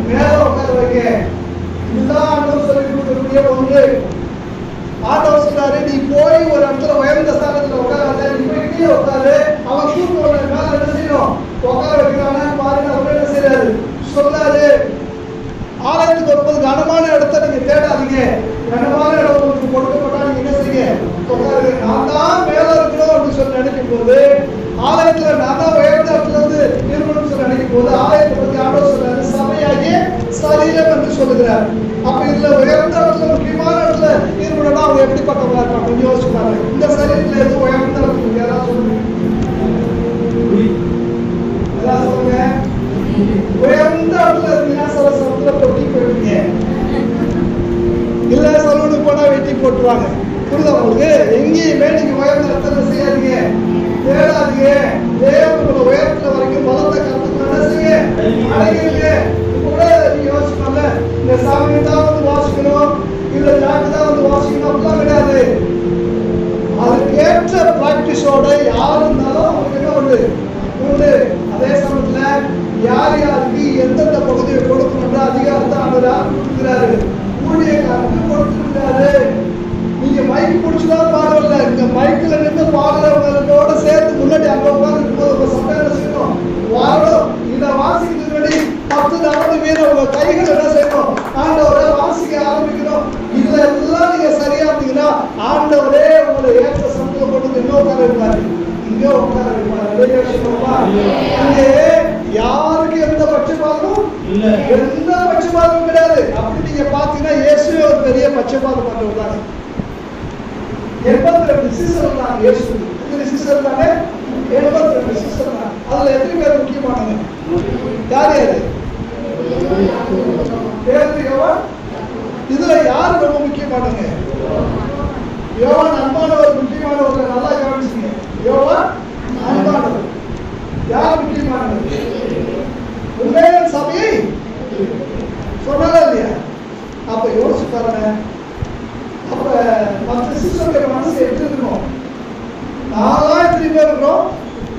மேல உட்கார வைங்க. இதுதான் ஆண்டவர் சொல்லி கொடுக்கக்கூடிய ஒன்று. ஆண்டவர் சொல்றாரு, நீ போய் ஒரு இடத்துல உயர்ந்த ஸ்தானத்துல உட்காராத, நீ போய் கீழே உட்காரு. அவன் கூப்பிட்டு மேல என்ன செய்யணும்? உட்கார வைக்கிறானு பாருங்க. அவர் என்ன செய்யறாரு? சொல்றாரு, ஆலயத்துக்கு வரும்போது கனமான இடத்த நீங்க தேடாதீங்க. கனமான இடம் உங்களுக்கு கொடுக்கப்பட்டா நீங்க என்ன செய்ய? உட்காருங்க. நான் தான் மேல இருக்கணும் அப்படின்னு சொல்லி நினைக்கும் போது, ஆலயத்துல நான் தான் உயர்ந்த இடத்துல இருந்து இருக்கணும்னு சொல்லி நினைக்கும் போது, ஆலயத்தை பத்தி ஆண்டவர் சொல்றாரு, சபையாகிய சரீரம் என்று சொல்லுகிறார். அப்ப இதுல உயர்ந்த இடத்துல முக்கியமான இடத்துல இருக்கணும்னா அவங்க எப்படிப்பட்டவங்களா இருப்பாங்க? கொஞ்சம் யோசிச்சு பாருங்க. இந்த சரீரத்துல எது உயர்ந்த இடத்துல யாராவது சொல்லுங்க. ஏதாவது சொல்லுங்க. உயர்ந்த இடத்துல இருந்தீங்கன்னா சில சமயத்துல கொட்டி போயிடுவீங்க. இல்ல சலூனுக்கு போனா வெட்டி போட்டுருவாங்க. புரியுதா உங்களுக்கு? எங்கேயுமே நீங்க உயர்ந்த இடத்துல செய்யாதீங்க, தேடாதீங்க. தேவனோட உயரத்துல வரைக்கும் பலத்த கருத்துக்கள் என்ன செய்ய அடைகிறீங்க. கூட நீங்க யோசிக்கணும்ல, இந்த சாமி தான் வந்து வாசிக்கணும், இல்ல ஜாக்கு தான் வந்து வாசிக்கணும் அப்படிலாம் கிடையாது. அதுக்கேற்ற பிராக்டிஸோட யார் இருந்தாலும் அவங்களுக்கு என்ன உண்டு உண்டு. அதே சமயத்துல யார் யாருக்கு எந்தெந்த பகுதியை கொடுக்கணும்ன்ற அதிகாரத்தை அவர் கொடுக்கிறாரு, ஊழியக்காரருக்கு கொடுத்துருக்காரு. நீங்க மைக் பிடிச்சுதான் பாடல, இந்த மைக்ல நின்று பாடுறவங்களோட சேர்த்து முன்னாடி அங்க உட்கார்ந்து இருக்கும்போது உங்க சட்டம் என்ன செய்யணும்? வாரணும். இதை வாசிக்கிறது முன்னாடி 10 நாள் மீது உங்க கைகள் என்ன செய்யணும்? ஆண்டவரை வாசிக்க ஆரம்பிக்கணும். இதுல எல்லாம் நீங்க சரியா இருந்தீங்கன்னா ஆண்டவரே உங்களை ஏற்ற சமூக போட்டு எங்க உட்கார வைப்பாரு? இங்க உட்கார வைப்பாரு. இங்கே யாருக்கு எந்த பட்சபாதமும் எந்த பட்சபாதமும் கிடையாது. அப்படி நீங்க பாத்தீங்கன்னா இயேசுவே ஒரு பெரிய பட்சபாதம் பண்றவர் தானே. 82 சீசர்கள் தான் இயேசு. எத்தனை சீசர்கள் தானே? 72 சீசர்கள் தான். அதுல எத்தனை பேர் முக்கியமானவங்க? யார் யாரு? பேதுரு, யோவான். இதுல யார் ரொம்ப முக்கியமானவங்க? யோவான் அன்பானவர் முக்கியமானவர்கள். நல்லா கவனிச்சுங்க. யோவான் அன்பானவர். யார் முக்கியமானவர்? உண்மையான சபையை சொன்னாரா இல்லையா? அப்ப யோசிச்சு பாருங்க. அப்ப மற்ற சிஸ்டருடைய மனசு எப்படி இருக்கும்? நான்லாம் எத்தனை பேர் இருக்கிறோம்,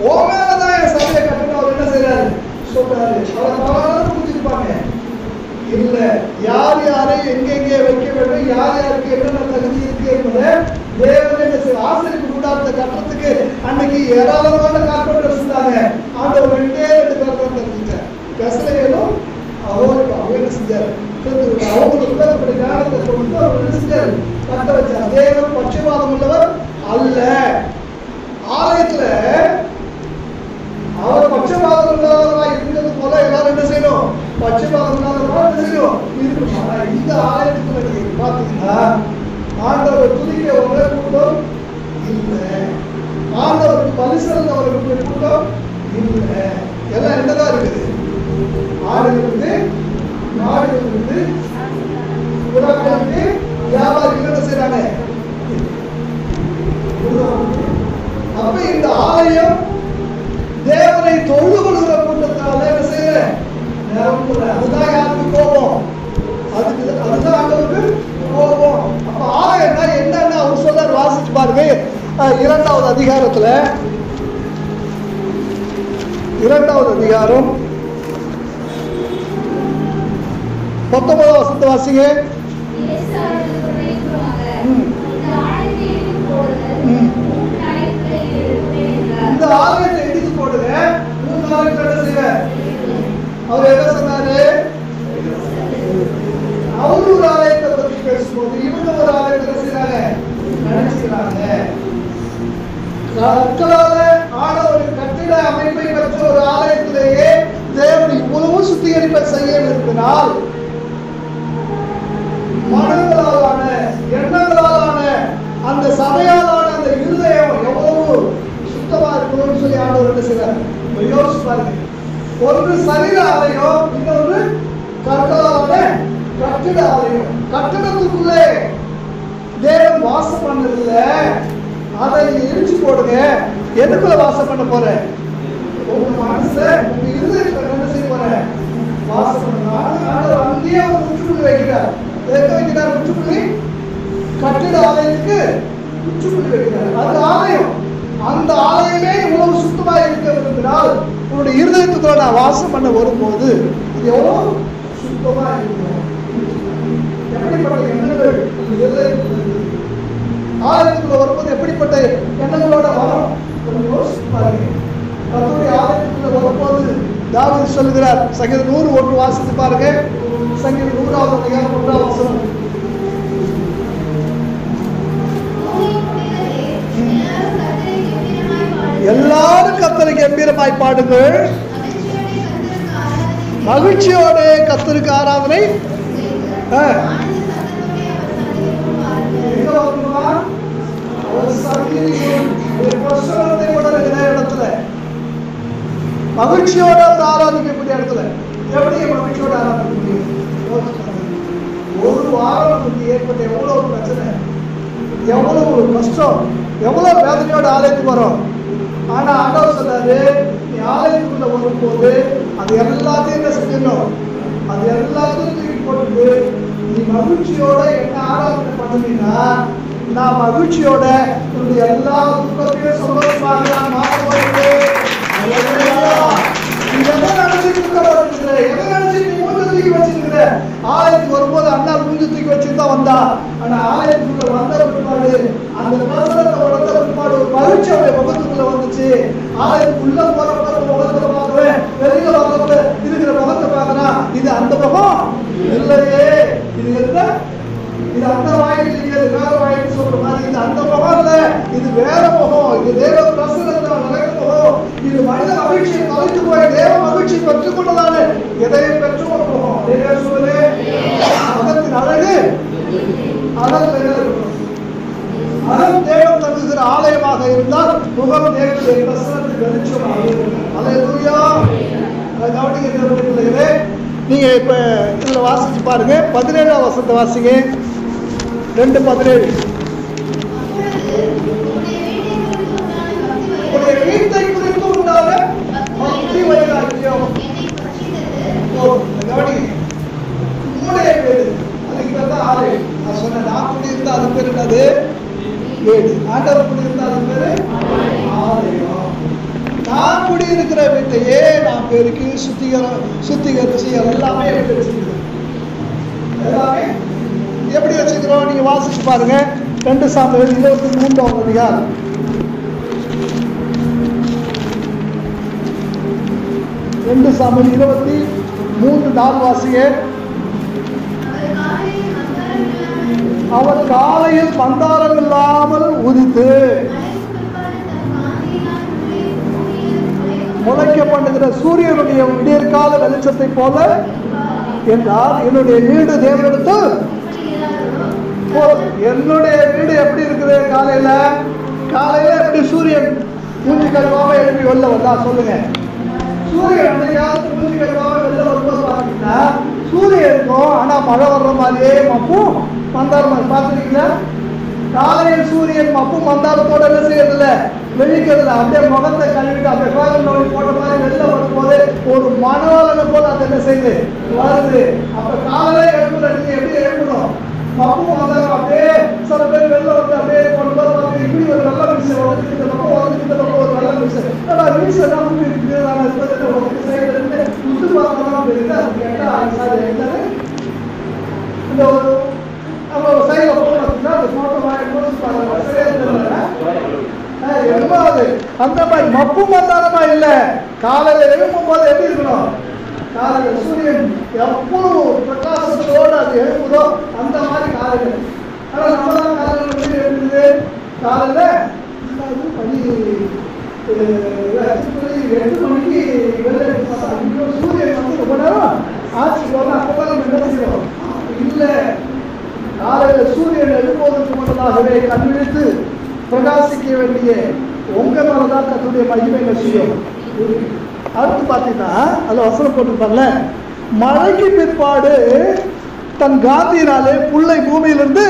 ஓ மேலதான் என் சபையை கட்டணும் அவர் என்ன செய்யறாரு சொல்றாரு. அவரை பரவாயில்ல புரிஞ்சிருப்பாங்க. இல்ல, யார் யாரை எங்கெங்கே வைக்க வேண்டும், யார் யாருக்கு என்னென்ன தகுதி இருக்கு என்பதை தேவன் என்ன செய்ய ஆசிரியர் கூடாரத்தை கட்டுறதுக்கு அன்னைக்கு ஏராளமான கார்பெண்டர்ஸ் இருந்தாங்க. ஆண்டவர் 2 பேர் தான் தெரிஞ்சுட்டார். பெசலேலும் அவர் என்ன செஞ்சார்? அவங்களுக்கு அப்படி ஞானத்தை கொடுத்து அவர் என்ன செஞ்சார்? கட்ட வச்சார். தேவன் பட்சபாதம் உள்ளவர் அல்ல. ஆலயத்துல அவர் பட்சபாதம் உள்ளவராக இருந்தது போல எல்லாரும் என்ன செய்யணும்? பட்சபாதம் இல்லாதவராக என்ன செய்யணும்? இருக்கணும். ஆனா இந்த ஆலயத்துக்குள்ள நீங்க பாத்தீங்கன்னா ஆண்டவர் துதிக்க ஒரே கூட்டம் இல்லை, ஆண்டவருக்கு பரிசலவர்களுக்கு கூட்டம் இல்லை. எல்லாம் என்னதான் இருக்குது? ஆடுகள் இருந்து, மாடுகள் இருந்து, புறாக்கள் இருந்து, வியாபாரிகள் என்ன செய்யறாங்க? அப்ப இந்த ஆலயம் தேவனை தொழுது கொள்கிற கூட்டத்தால என்ன செய்யற? அதுதான் யாருக்கு கோபம்? அதுதான் ஆண்டவருக்கு கோபம். அப்ப ஆலயம்னா என்னன்னு அவர் சொல்றார். வாசிச்சு பாருங்க. 2வது அதிகாரத்துல 2வது அதிகாரம் 19 வசனத்தை வாசிங்க. இந்த ஆலயத்தை இடித்து போடுங்க, 3 நாளைக்கு என்ன செய்ய? அவர் என்ன சொன்னாரு? அவரு ஒரு ஆலயத்தை பற்றி பேசும்போது இவங்க ஒரு ஆலயத்தை என்ன செய்யறாங்க? நினைச்சுக்கிறாங்க. கற்களால ஆன ஒரு கட்டிட அமைப்பை பெற்ற ஒரு ஆலயத்திலேயே தேவன் இவ்வளவு சுத்திகரிப்பை செய்ய இருக்கிறால், மனங்களாலான எண்ணங்களாலான அந்த சபையாலான அந்த இருதயம் எவ்வளவு சுத்தமா இருக்கணும்னு சொல்லி ஆண்டவர் என்ன செய்றார்? யோசிச்சு பாருங்க. ஒன்று சரீர ஆலயம், இன்னொன்று கற்களாலான கட்டிட ஆலயம். கட்டிடத்துக்குள்ளே தேவன் வாசம் பண்ணதில்ல, அதை நீங்க இடிச்சு போடுங்க. எதுக்குள்ள வாசம் பண்ண போற? உங்க மனசுல உங்க இருதயத்துல என்ன செய்ய போற? வாசம் பண்ண. அங்கேயே ஒரு முற்றுப்புள்ளி வைக்கிறார். எங்க வைக்கிறார் முற்றுப்புள்ளி? கட்டிட ஆலயத்துக்கு முற்றுப்புள்ளி வைக்கிறார். அது ஆலயம். அந்த ஆலயமே இவ்வளவு சுத்தமா இருக்க விரும்பினால் உன்னுடைய இருதயத்துக்குள்ள நான் வாசம் பண்ண வரும்போது இது எவ்வளவு சுத்தமா இருக்கும். எப்படிப்பட்ட எண்ணங்கள் ஆலயத்துக்குள்ள வரும்போது எப்படிப்பட்ட எண்ணங்களோட வரும்? யோசிச்சு பாருங்க. கர்த்தருடைய ஆலயத்துக்குள்ள வரும்போது தாவீது சொல்லுகிறார், சங்கீதம் 100:1 வாசித்து பாருங்க. சங்கீதம் 100வது அதிகாரம் 1வது வசனம். எல்லாரும் கர்த்தருக்கு கம்பீரமாய் பாடுங்கள், மகிழ்ச்சியோட கர்த்தருக்கு ஆராதனை. மகிழ்ச்சியோட ஆராதிக்கக்கூடிய இடத்துல எப்படி மகிழ்ச்சியோட ஆராதிக்க முடியும்? ஒரு வாரம் நமக்கு ஏற்பட்ட எவ்வளவு பிரச்சனை, எவ்வளவு ஒரு கஷ்டம், எவ்வளவு வேதனையோட ஆலயத்துக்கு வரும். ஆனா ஆண்டவர் சொன்னாரு, நீ ஆலயத்துக்குள்ள வரும்போது அது எல்லாத்தையும் என்ன செஞ்சிடணும்? அது எல்லாத்தையும் தூக்கி போட்டு நீ மகிழ்ச்சியோட என்ன ஆராதனை பண்ணுனீங்கன்னா நான் மகிழ்ச்சியோட உன்னுடைய எல்லா துக்கத்தையும் சந்தோஷமாக நான் மாற்ற போகிறேன். நீ எதை நினைச்சிட்டு இருக்க? எதை நினைச்சிட்டு நீ மூஞ்ச தூக்கி வச்சிருக்கிற? ஆலயத்துக்கு வரும்போது அண்ணா மூஞ்ச தூக்கி வச்சுட்டு தான் வந்தா. ஆனா ஆலயத்துக்குள்ள வந்த பிற்பாடு அந்த பிரசனத்தை வளர்ந்த பிற்பாடு ஒரு மகிழ்ச்சி அவருடைய முகத்துக்குள்ள வந்துச்சு. ஆலயத்துக்குள்ள போறப்ப முகத்தை பார்க்குவேன், வெளியில வரப்ப இருக்கிற முகத்தை பார்க்கனா இது அந்த முகம் இல்லையே. இது என்ன? இது அந்த வாயில் இல்லையே, இது வேற வாயில் சொல்ற மாதிரி. இது அந்த முகம் இல்ல, இது வேற முகம். இது தேவ பிரசனத்தால் நிறைந்த முகம். இது மனித மகிழ்ச்சியை தொலைத்து போய் தேவ மகிழ்ச்சி பெற்றுக் கொண்டதான எதையும் பெற்றுக்கொள்ள முகம். முகத்தின் அழகு அழகு ஆலயமாக இருந்தால் முகம் தேவனுடைய பிரசனத்துக்கு வெளிச்சமாகும். அல்லேலூயா. கவனிக்கிறீங்களே, நீங்க இப்ப இதுல வாசிச்சு பாருங்க. 17ஆம் வசனத்தை வாசிங்க. 2:17. உங்களுடைய வீட்டை குறித்து உண்டான பக்தி வைராக்கியம். கவனி, உங்களுடைய வீடு அதுக்கு பேர் தான் ஆலயம். நான் சொன்னேன், நான் குடியிருந்தா அது பேர் என்னது? வீடு. ஆண்டவர் குடியிருந்தா அது பேரு ஆலயம். நான் குடியிருக்கிற வீட்டையே நான் பெருக்கி சுத்திகரிச்சு எல்லாமே எப்படி வச்சுக்கிறோம்? எல்லாமே எப்படி வச்சுக்கிறோம்? நீங்க வாசிச்சு பாருங்க. 2 சாமுவேல் 23ஆம் அதிகாரம். 2 சாமுவேல் 23:4 வாசிங்க. அவர் காலையில் பந்தாரம் இல்லாமல் உதித்து முளைக்க பண்ணுகிற சூரியனுடைய விடியற்கால வெளிச்சத்தை போல என்றால் என்னுடைய வீடு தேவனிடத்து. என்னுடைய வீடு எப்படி இருக்குது? காலையில எப்படி சூரியன் மூஞ்சி கழுவாம எழுப்பி வெளில வந்தா சொல்லுங்க. சூரியன் மூஞ்சி கழுவாம வெளில வரும்போது பார்த்தீங்கன்னா சூரியன் இருக்கும், ஆனா மழை வர்ற மாதிரியே மப்பும் மந்தாரம் பார்த்துருக்கீங்களா? காலையில் சூரியன் மப்பும் மந்தாரத்தோட என்ன செய்யறதில்ல, வெளிக்கிறதுல அப்படியே முகத்தை கழுவிட்டு அப்படியே கோயில் நோய் போட்ட மாதிரி வெளில வரும்போது ஒரு மனோலனை போல அது என்ன செய்யுது, வருது. அப்ப காலையில எழுப்புற நீங்க எப்படி எழுப்பணும்? மப்பும் மந்தாரம் அப்படியே சில பேர் வெளில வந்து அப்படியே கொண்டு வந்து இப்படி ஒரு நல்ல விஷயம் இந்த பக்கம் இந்த பக்கம் ஒரு நல்ல விஷயம் வீசம் இருக்குது. சுத்து பார்க்கலாம் தெரியுது. அது கேட்டா இந்த ஒரு நம்ம சைட்ல போனோம்னா அந்த போட்டோ அந்த மாதிரி மப்பு மந்தாரமா இல்ல. காலையில எழுப்பும் போது எப்படி இருக்கணும்? காலையில சூரியன் எப்பவும் பிரகாசத்தோடு அது எழுப்புதோ அந்த மாதிரி காலையில. ஆனா நம்ம தான் காலையில எழுப்புது. காலையில 8 மணிக்கு வெளில சூரியன் வந்து ரொம்ப நேரம் ஆட்சி போனா அப்பதான் என்ன செய்யணும் இல்ல. காலையில சூரியன் எழுப்பதற்கு முன்னதாகவே கண்விழித்து பிரகாசிக்க வேண்டிய உங்க மேலதான் கர்த்தருடைய மகிமை செய்யும். அடுத்து பார்த்தீங்கன்னா அதுல வசனம் போட்டிருப்பாங்கல்ல, மழைக்கு பிற்பாடு தன் காந்தியினாலே புல்லை பூமியிலிருந்து.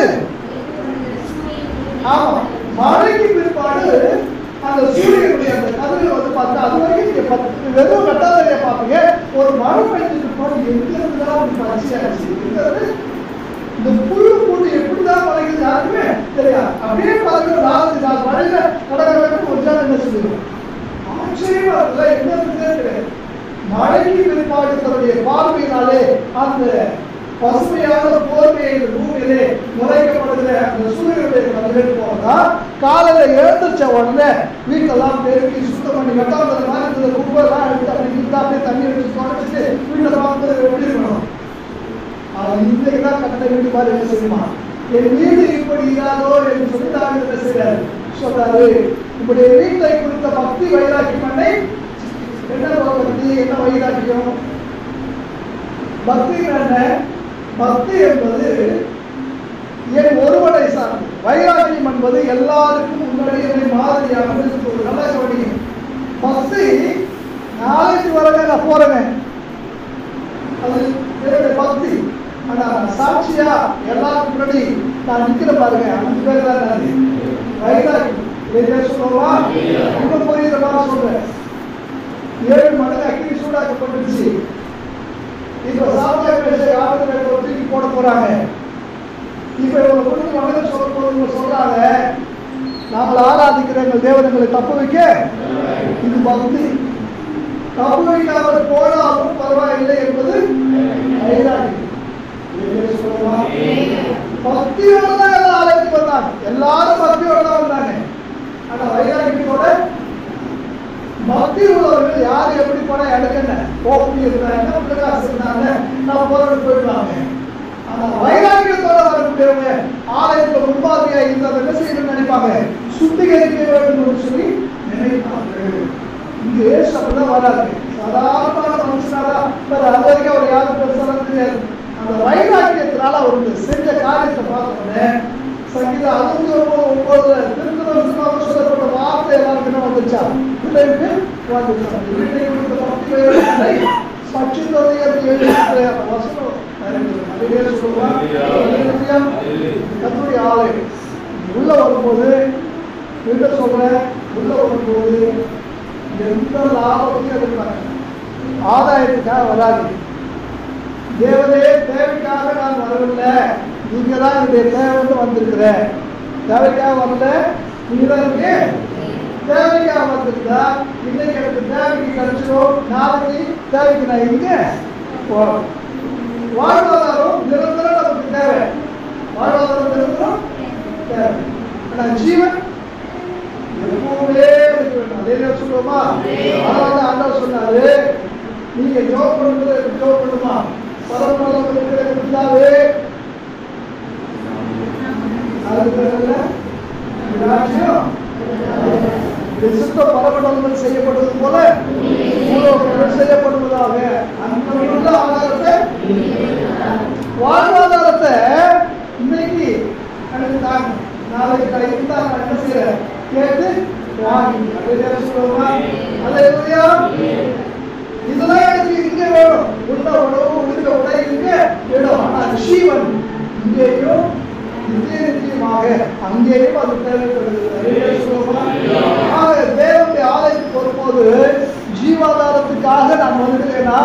ஆமா, மழைக்கு பிற்பாடு அந்த சூரியனுடைய அந்த கதிரை வந்து பார்த்தா அது வரைக்கும் நீங்க வெறும் கட்டாதைய பார்ப்பீங்க. ஒரு மழை பெய்ஞ்சதுக்கு பிற்பாடு எங்க இருந்தாலும் பரிசீலிச்சு இந்த புல்லு பூண்டு எப்படிதான் பழகுது யாருக்குமே தெரியாது. அப்படியே பழகிற 4 மழையில கடற்கரைக்கு ஒரு ஜான் என்ன சொல்லுவோம். ஆச்சரியமா இருக்குல்ல, என்ன இருக்குது? மழைக்கு பிற்பாடு தன்னுடைய பார்வையினாலே அந்த பசுமையான போர்வையை பூமியிலே முறைக்கப்படுகிற அந்த சூரியனுடைய கதிர்கள் போனதா காலையில எழுந்திருச்ச உடனே வீட்டெல்லாம் பெருக்கி சுத்தம் பண்ணி வெட்டாந்த மாதிரி இந்த குப்பைலாம் எடுத்து அப்படி அப்படியே தண்ணி வச்சு தொடச்சிட்டு வீட்டில் பார்த்து எப்படி இருக்கணும்? இன்றைக்கு தான் கட்ட வீட்டு மாதிரி என்ன செய்யுமா? என் வீடு இப்படி இல்லாதோ என்று சொல்லி தான் என்ன செய்யறாரு சொல்றாரு. இப்படி வீட்டை குறித்த பக்தி வைராக்கியம் பண்ணை என்ன பக்தி, என்ன வைராக்கியம்? பக்தி என்ன? பக்தி என்பது என் ஒருவனை சார்ந்து, வைராக்கியம் என்பது எல்லாருக்கும் முன்னாடியே மாதிரியாக ஒரு நல்ல கவனிக்கும். பக்தி நாளைக்கு வரங்க நான் போறேன், அது பக்தி. ஆனா சாட்சியா எல்லாருக்கும் முன்னாடி நான் நிக்கிற பாருங்க, 5 பேர் தான் வைராக்கியம் சொல்லலாம். இப்ப போய் இதை மாதிரி சொல்றேன். 7 மடங்கு அக்கினி சூடாக்கப்பட்டுருச்சு. இப்ப சாப்பிட்ட பேச யாருக்கு தூக்கி போட போறாங்க. இப்ப இவங்க கொஞ்சம் மடங்கு சொல்ல போது சொல்றாங்க, நாங்கள் ஆராதிக்கிற எங்கள் தேவதங்களை தப்பு வைக்க இது பக்தி. தப்பு வைக்காமல் போனாலும் பரவாயில்லை என்பது வைராக்கியம். பக்தியோட தான் எல்லாம் ஆலயத்துக்கு வந்தாங்க. எல்லாரும் பக்தியோட தான் வந்தாங்க. ஆனா வைராக்கியத்தோட பக்தி உள்ளவர்கள் யாரு எப்படி போனா எனக்கு என்ன கோபி இருந்தாங்க, பிரகாசம் இருந்தாங்க, நான் போராட போயிடுவாங்க. ஆனா வைராக்கியத்தோட வரக்கூடியவங்க ஆலயத்துல முன்பாதையா இருந்தால் என்ன செய்யணும்னு நினைப்பாங்க, சுத்திகரிக்க வேண்டும் சொல்லி நினைப்பாங்க. இங்க ஏசு அப்படிதான் வராது. சாதாரணமான மனுஷனாதான் அது வரைக்கும் அவர் யாரும் பெருசாலும் தெரியாது. அந்த வைராக்கியத்தினால அவருக்கு செஞ்ச காரியத்தை பார்த்தோன்னே சங்கீதம் 69 திருக்குறள் வந்துச்சா? பிள்ளைக்கு வந்துச்சா? வீட்டை கொடுத்த பக்தி வேலை பட்சி தொழில் எழுதிய வசனம் கத்துடைய ஆலை உள்ள வரும்போது வீட்டை சொல்றேன், உள்ள வரும்போது எந்த லாபத்தையும் எடுக்கிறாங்க, ஆதாயத்துக்காக வராது. தேவனே தேவைக்காக நான் வரவில்லை, நீங்க தான் என்னுடைய தேவைன்னு வந்திருக்கிறேன். தேவைக்காக வரல, நீங்க தான் இருக்கு தேவைக்காக வந்திருந்தா இன்னைக்கு எனக்கு தேவைக்கு கிடைச்சிடும், நாளைக்கு தேவைக்கு நான் இங்க போறேன். வாழ்வாதாரம் நிரந்தரம் நமக்கு தேவை, வாழ்வாதாரம் நிரந்தரம் தேவை. ஆனா ஜீவன் எப்பவுமே இருக்க வேண்டும். அதே நேரம் சொல்லுவோமா? அதனால ஆண்டவர் சொன்னாரு, நீங்க ஜோப் பண்ணுறது ஜோப் பண்ணுமா, பரமபலம் இருக்கிற பிதாவே, அதுக்கு ராஜ்யம் சுத்த பரமபலம் செய்யப்படுவது போல செய்யப்படுவதாக அந்த ஆதாரத்தை வாழ்வாதாரத்தை இன்னைக்கு எனக்கு தாங்க, நாளைக்கு நான் இருந்தா நான் என்ன செய்யறேன் கேட்டு வாங்கி சொல்லுவோமா? அல்லேலூயா. இதெல்லாம் எனக்கு இங்க வேணும், உள்ள உணவு உள்ள உடை இங்க வேணும். ஆனா ஜீவன் இங்கேயும் நிச்சயமாக அங்கேயும் அது தேவைப்படுகிறது. தேவனுடைய ஆலயத்துக்கு வரும்போது ஜீவாதாரத்துக்காக நான் வருகிறேன்னா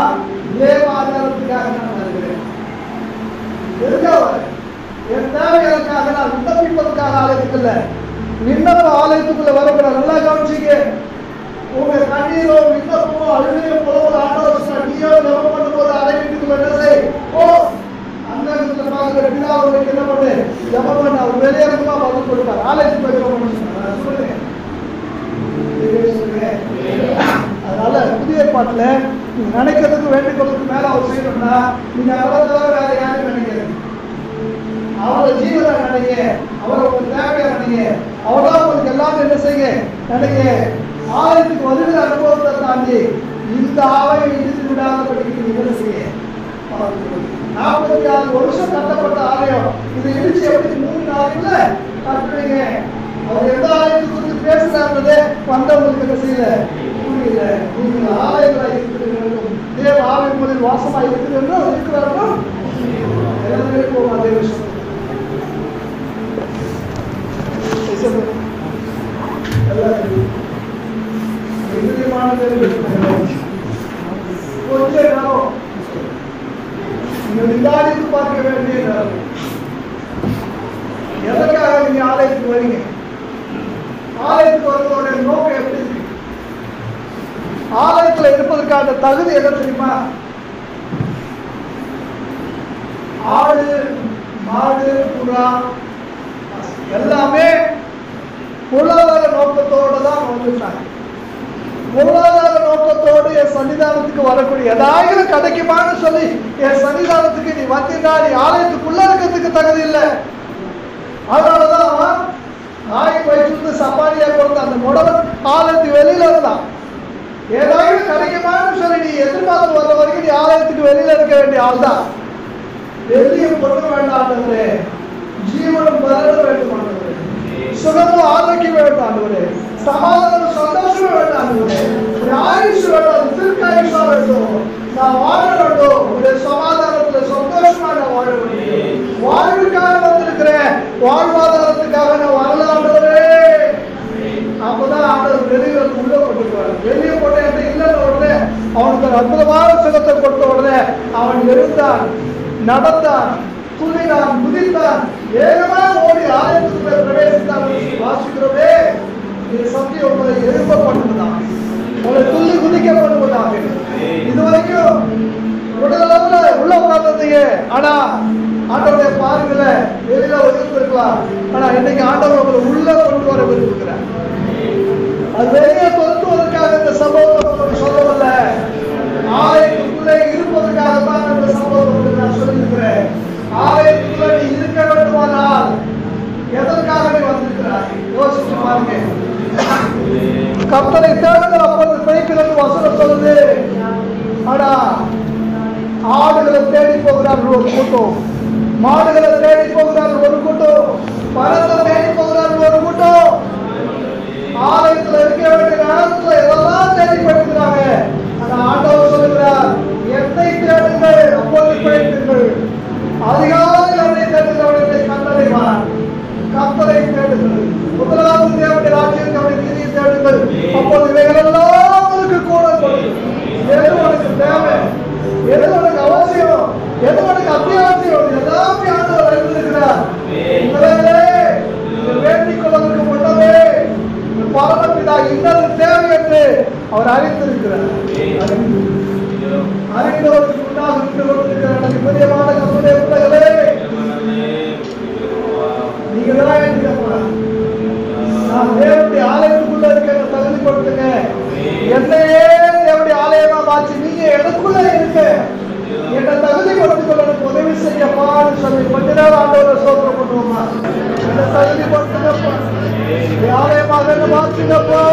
தேவ ஆதாரத்துக்காக நான் வருகிறேன். என் தேவைகளுக்காக நான் விண்ணப்பிப்பதற்காக ஆலயத்துக்கு இல்லை, விண்ணப்ப ஆலயத்துக்குள்ள வரக்கூடாது. நல்லா கவனிச்சிங்க. உங்க கண்ணீரோ விண்ணப்பமோ அழுகையோ போல ஆண்டவர் நீயோ ஜெபம் பண்ணும்போது ஆலயத்துக்குள்ள என்ன செய்? ஓ அந்த பார்க்கிற பிதாவுக்கு என்ன பண்ணு, ஜெபம் பண்ண அவர் வெளியேறமா பதில் கொடுப்பார். ஆலயத்துக்கு போய் ஜெபம் பண்ண சொல்லுங்க. அதனால புதிய பாட்டுல நீங்க நினைக்கிறதுக்கு வேண்டிக் மேல அவர் செய்யணும்னா நீங்க அவரை வேற யாரும் நினைக்கிறது, அவரோட ஜீவனை நினைங்க, அவரை உங்களுக்கு தேவையா நினைங்க, அவர்தான் உங்களுக்கு எல்லாமே என்ன செய்யுங்க நினைங்க. ஆலயத்துக்கு வருகிற அனுபவத்தை தாண்டி இந்த ஆலயம் இடித்து விடாத படிக்க நீங்க செய்ய. 46 வருஷம் கட்டப்பட்ட ஆலயம் இது இடிச்சு எப்படி 3 நாளைக்குள்ள கட்டுறீங்க? அவர் எந்த ஆலயத்துக்கு குறித்து பேசுறாருன்றதே வந்தவங்களுக்கு என்ன செய்யல புரியல. நீங்கள் ஆலயங்களா இருக்கிறீர்கள், தேவ ஆலயம் முதலில் வாசமா இருக்கிறீர்கள் இருக்கிறார்கள் எல்லாமே போகும். அதே விஷயம் கொஞ்ச நேரம் விசாரித்து பார்க்க வேண்டிய நேரம். எதற்காக நீங்க ஆலயத்துக்கு வரீங்க? ஆலயத்துக்கு வருவதோட நோக்கம் எப்படி இருக்கு? ஆலயத்துல இருப்பதற்கான தகுதி எதை தெரியுமா? ஆடு மாடு புறா எல்லாமே பொருளாதார நோக்கத்தோடு தான் வந்துட்டாங்க. பொருளாதார நோக்கத்தோடு என் சன்னிதானத்துக்கு வரக்கூடிய ஏதாவது கிடைக்குமான்னு சொல்லி என் சன்னிதானத்துக்கு நீ வந்தீங்கன்னா நீ ஆலயத்துக்குள்ள இருக்கிறதுக்கு தகுதி இல்லை. அதனாலதான் நாய் வயிற்று சப்பானியா கொடுத்த அந்த முடவன் ஆலயத்துக்கு வெளியில இருந்தான். ஏதாவது கிடைக்குமான்னு சொல்லி நீ எதிர்பார்த்து வர்ற வரைக்கும் நீ ஆலயத்துக்கு வெளியில இருக்க வேண்டிய ஆள் தான். வெளியே கொண்டு வேண்டாம், ஜீவனம் வளர வேண்டும் ஆண்டவரே, சுகமும் ஆரோக்கியம் வேண்டும் ஆண்டவரே, சமாதானம் சந்தோஷம் வேண்டும் ஆண்டவரே, ஆயுஷ் வேண்டும், திருக்காயுஷா வேண்டும், நான் வாழ வேண்டும், உங்களுடைய சமாதானத்துல சந்தோஷமா நான் வாழ வேண்டும். வாழ்வுக்காக வந்திருக்கிறேன், வாழ்வாதாரத்துக்காக நான் வரல ஆண்டவரே. அப்பதான் ஆண்டவர் வெளியே உள்ள போட்டுக்குவார். வெளியே போட்ட இல்லைன்னு உடனே அவனுக்கு ஒரு அற்புதமான சுகத்தை கொடுத்த உடனே அவன் எழுந்தான், நடந்தான், துணினான், குதித்தான், வேகமாக ஓடி ஆலயத்துக்குள்ளே பிரவேசித்தான். வாசிக்கிறோமே, இது சத்தியம் உங்களை எழுப்ப பண்ணுவதாக, உங்களை துள்ளி குதிக்க பண்ணுவதாக. இதுவரைக்கும் உடலளவுல உள்ள உட்கார்ந்தீங்க, ஆனா ஆண்டவரை பாருங்கள வெளியில இருந்திருக்கலாம். ஆனா இன்னைக்கு ஆண்டவர் உங்களை உள்ள கொண்டு வர விரும்புகிறார். அது வெளியே தொடுத்துவதற்காக இந்த சம்பவத்தை சொல்லவில்லை, ஆலயத்துக்குள்ளே இருப்பதற்காகத்தான் இந்த சம்பவத்தை நான் சொல்லியிருக்கிறேன். ஆலயத்துக்குள்ள நீ இருக்க வேண்டுமானால் எதற்காக நீ வந்திருக்கிறாய் யோசிச்சு பாருங்க. கர்த்தரை தேடுதல் அப்பொழுது பிழைக்கிறது வசனம் சொல்லுது. ஆனா ஆடுகளை தேடி போகிறார்கள் ஒரு கூட்டம், மாடுகளை தேடி போகிறார்கள் ஒரு கூட்டம், பணத்தை தேடி போகிறார்கள் ஒரு கூட்டம். ஆலயத்தில் இருக்க வேண்டிய என்று அவர் அறிந்திருக்கிறார். அறிந்தவருக்கு முன்னாக நின்று கொண்டிருக்கிற எனக்கு பிரியமான கர்த்தருடைய பிள்ளைகளே, நீங்க தான் இருக்கிறப்பா நான் தேவனுடைய ஆலயத்துக்குள்ள இருக்கிற தகுதி கொடுத்துங்க. என்னையே தேவனுடைய ஆலயமா மாற்றி நீங்க எனக்குள்ள இருக்க என்ன தகுதி கொடுத்துக் கொள்ள எனக்கு உதவி செய்யப்பான்னு சொல்லி கொஞ்ச நேரம் ஆண்டவரை சோதனை பண்ணுவோமா? என்ன தகுதி கொடுத்துங்கப்பா, ஆலயமாக என்ன மாற்றுங்கப்பா.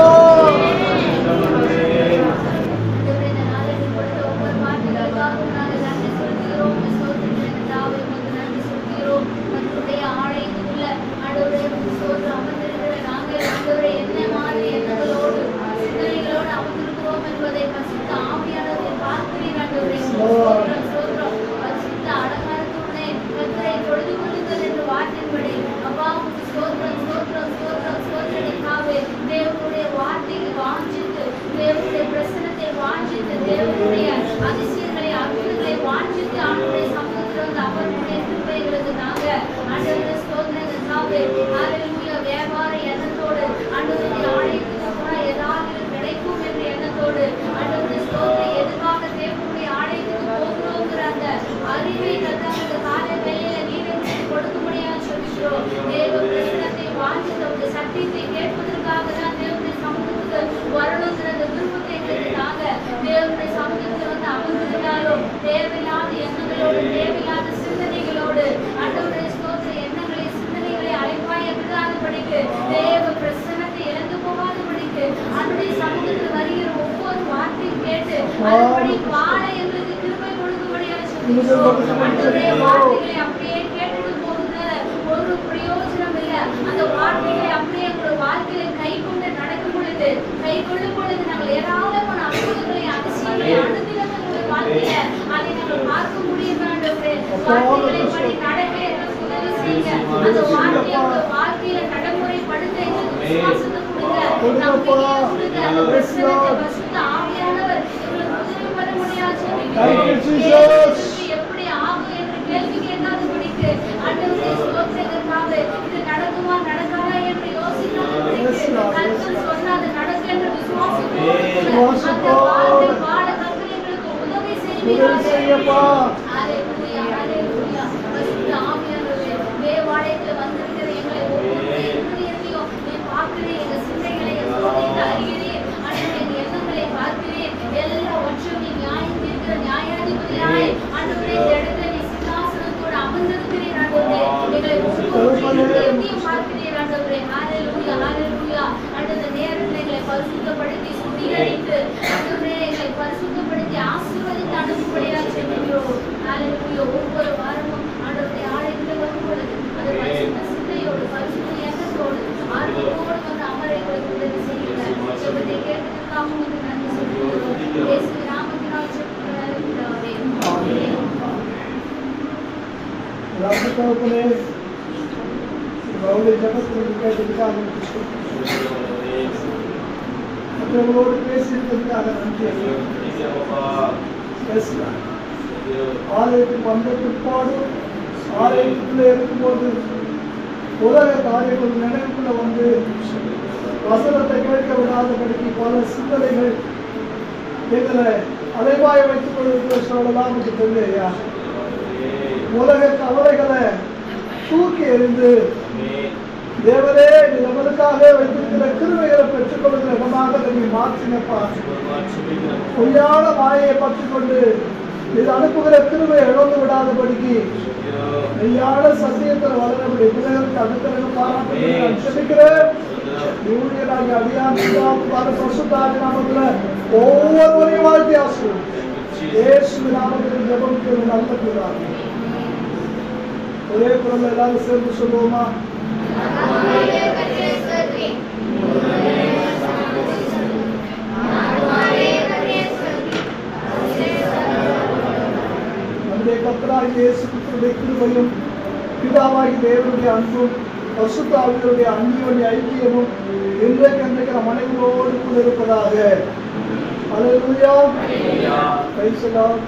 ஆலயத்துக்கு வந்த பிற்பாடு ஆலயத்துக்குள்ளே இருக்கும்போது உலக காரியங்கள் நினைவுக்குள்ள வந்து வசனத்தை கேட்க விடாதபடிக்கு பல சிந்தனைகள் எங்களை அலைவாய வைத்துக் கொண்டிருக்கிற சொல்லலாம் தெரியலையா? உலக கவலைகளை தூக்கி எறிந்து தேவரே நம்மளுக்காக வைத்திருக்கிற கிருபைகளை பெற்றுக் கொள்கிற இடமாக நீங்க மாற்றினப்பா. பொய்யான மாயை பற்றிக் கொண்டு இது அனுப்புகிற கிருபை இழந்து விடாதபடிக்கு மெய்யான சத்தியத்தில் வளரபடி பிள்ளைகளுக்கு அனுக்கிரகம் பாராட்டு செபிக்கிறேன். ஊழியராகி அடியான் பரிசுத்தாவின் நாமத்துல ஒவ்வொருவரையும் வாழ்த்தி ஆசீர்வதிக்கிறேன். இயேசுவின் நாமத்தில் ஜெபம் நல்ல பிதாவே. ஒரே குரல்ல எல்லாரும் சேர்ந்து சொல்லுவோமா? நம்முடைய கர்த்தராகிய இயேசு கிறிஸ்துவின் கிருபையும் பிதாவாகிய தேவனுடைய அன்பும் பரிசுத்த ஆவியானவருடைய அன்பினுடைய ஐக்கியமும் இன்றைக்கு நம் அனைவரோடு கூட இருப்பதாக. அல்லேலூயா. Praise the Lord.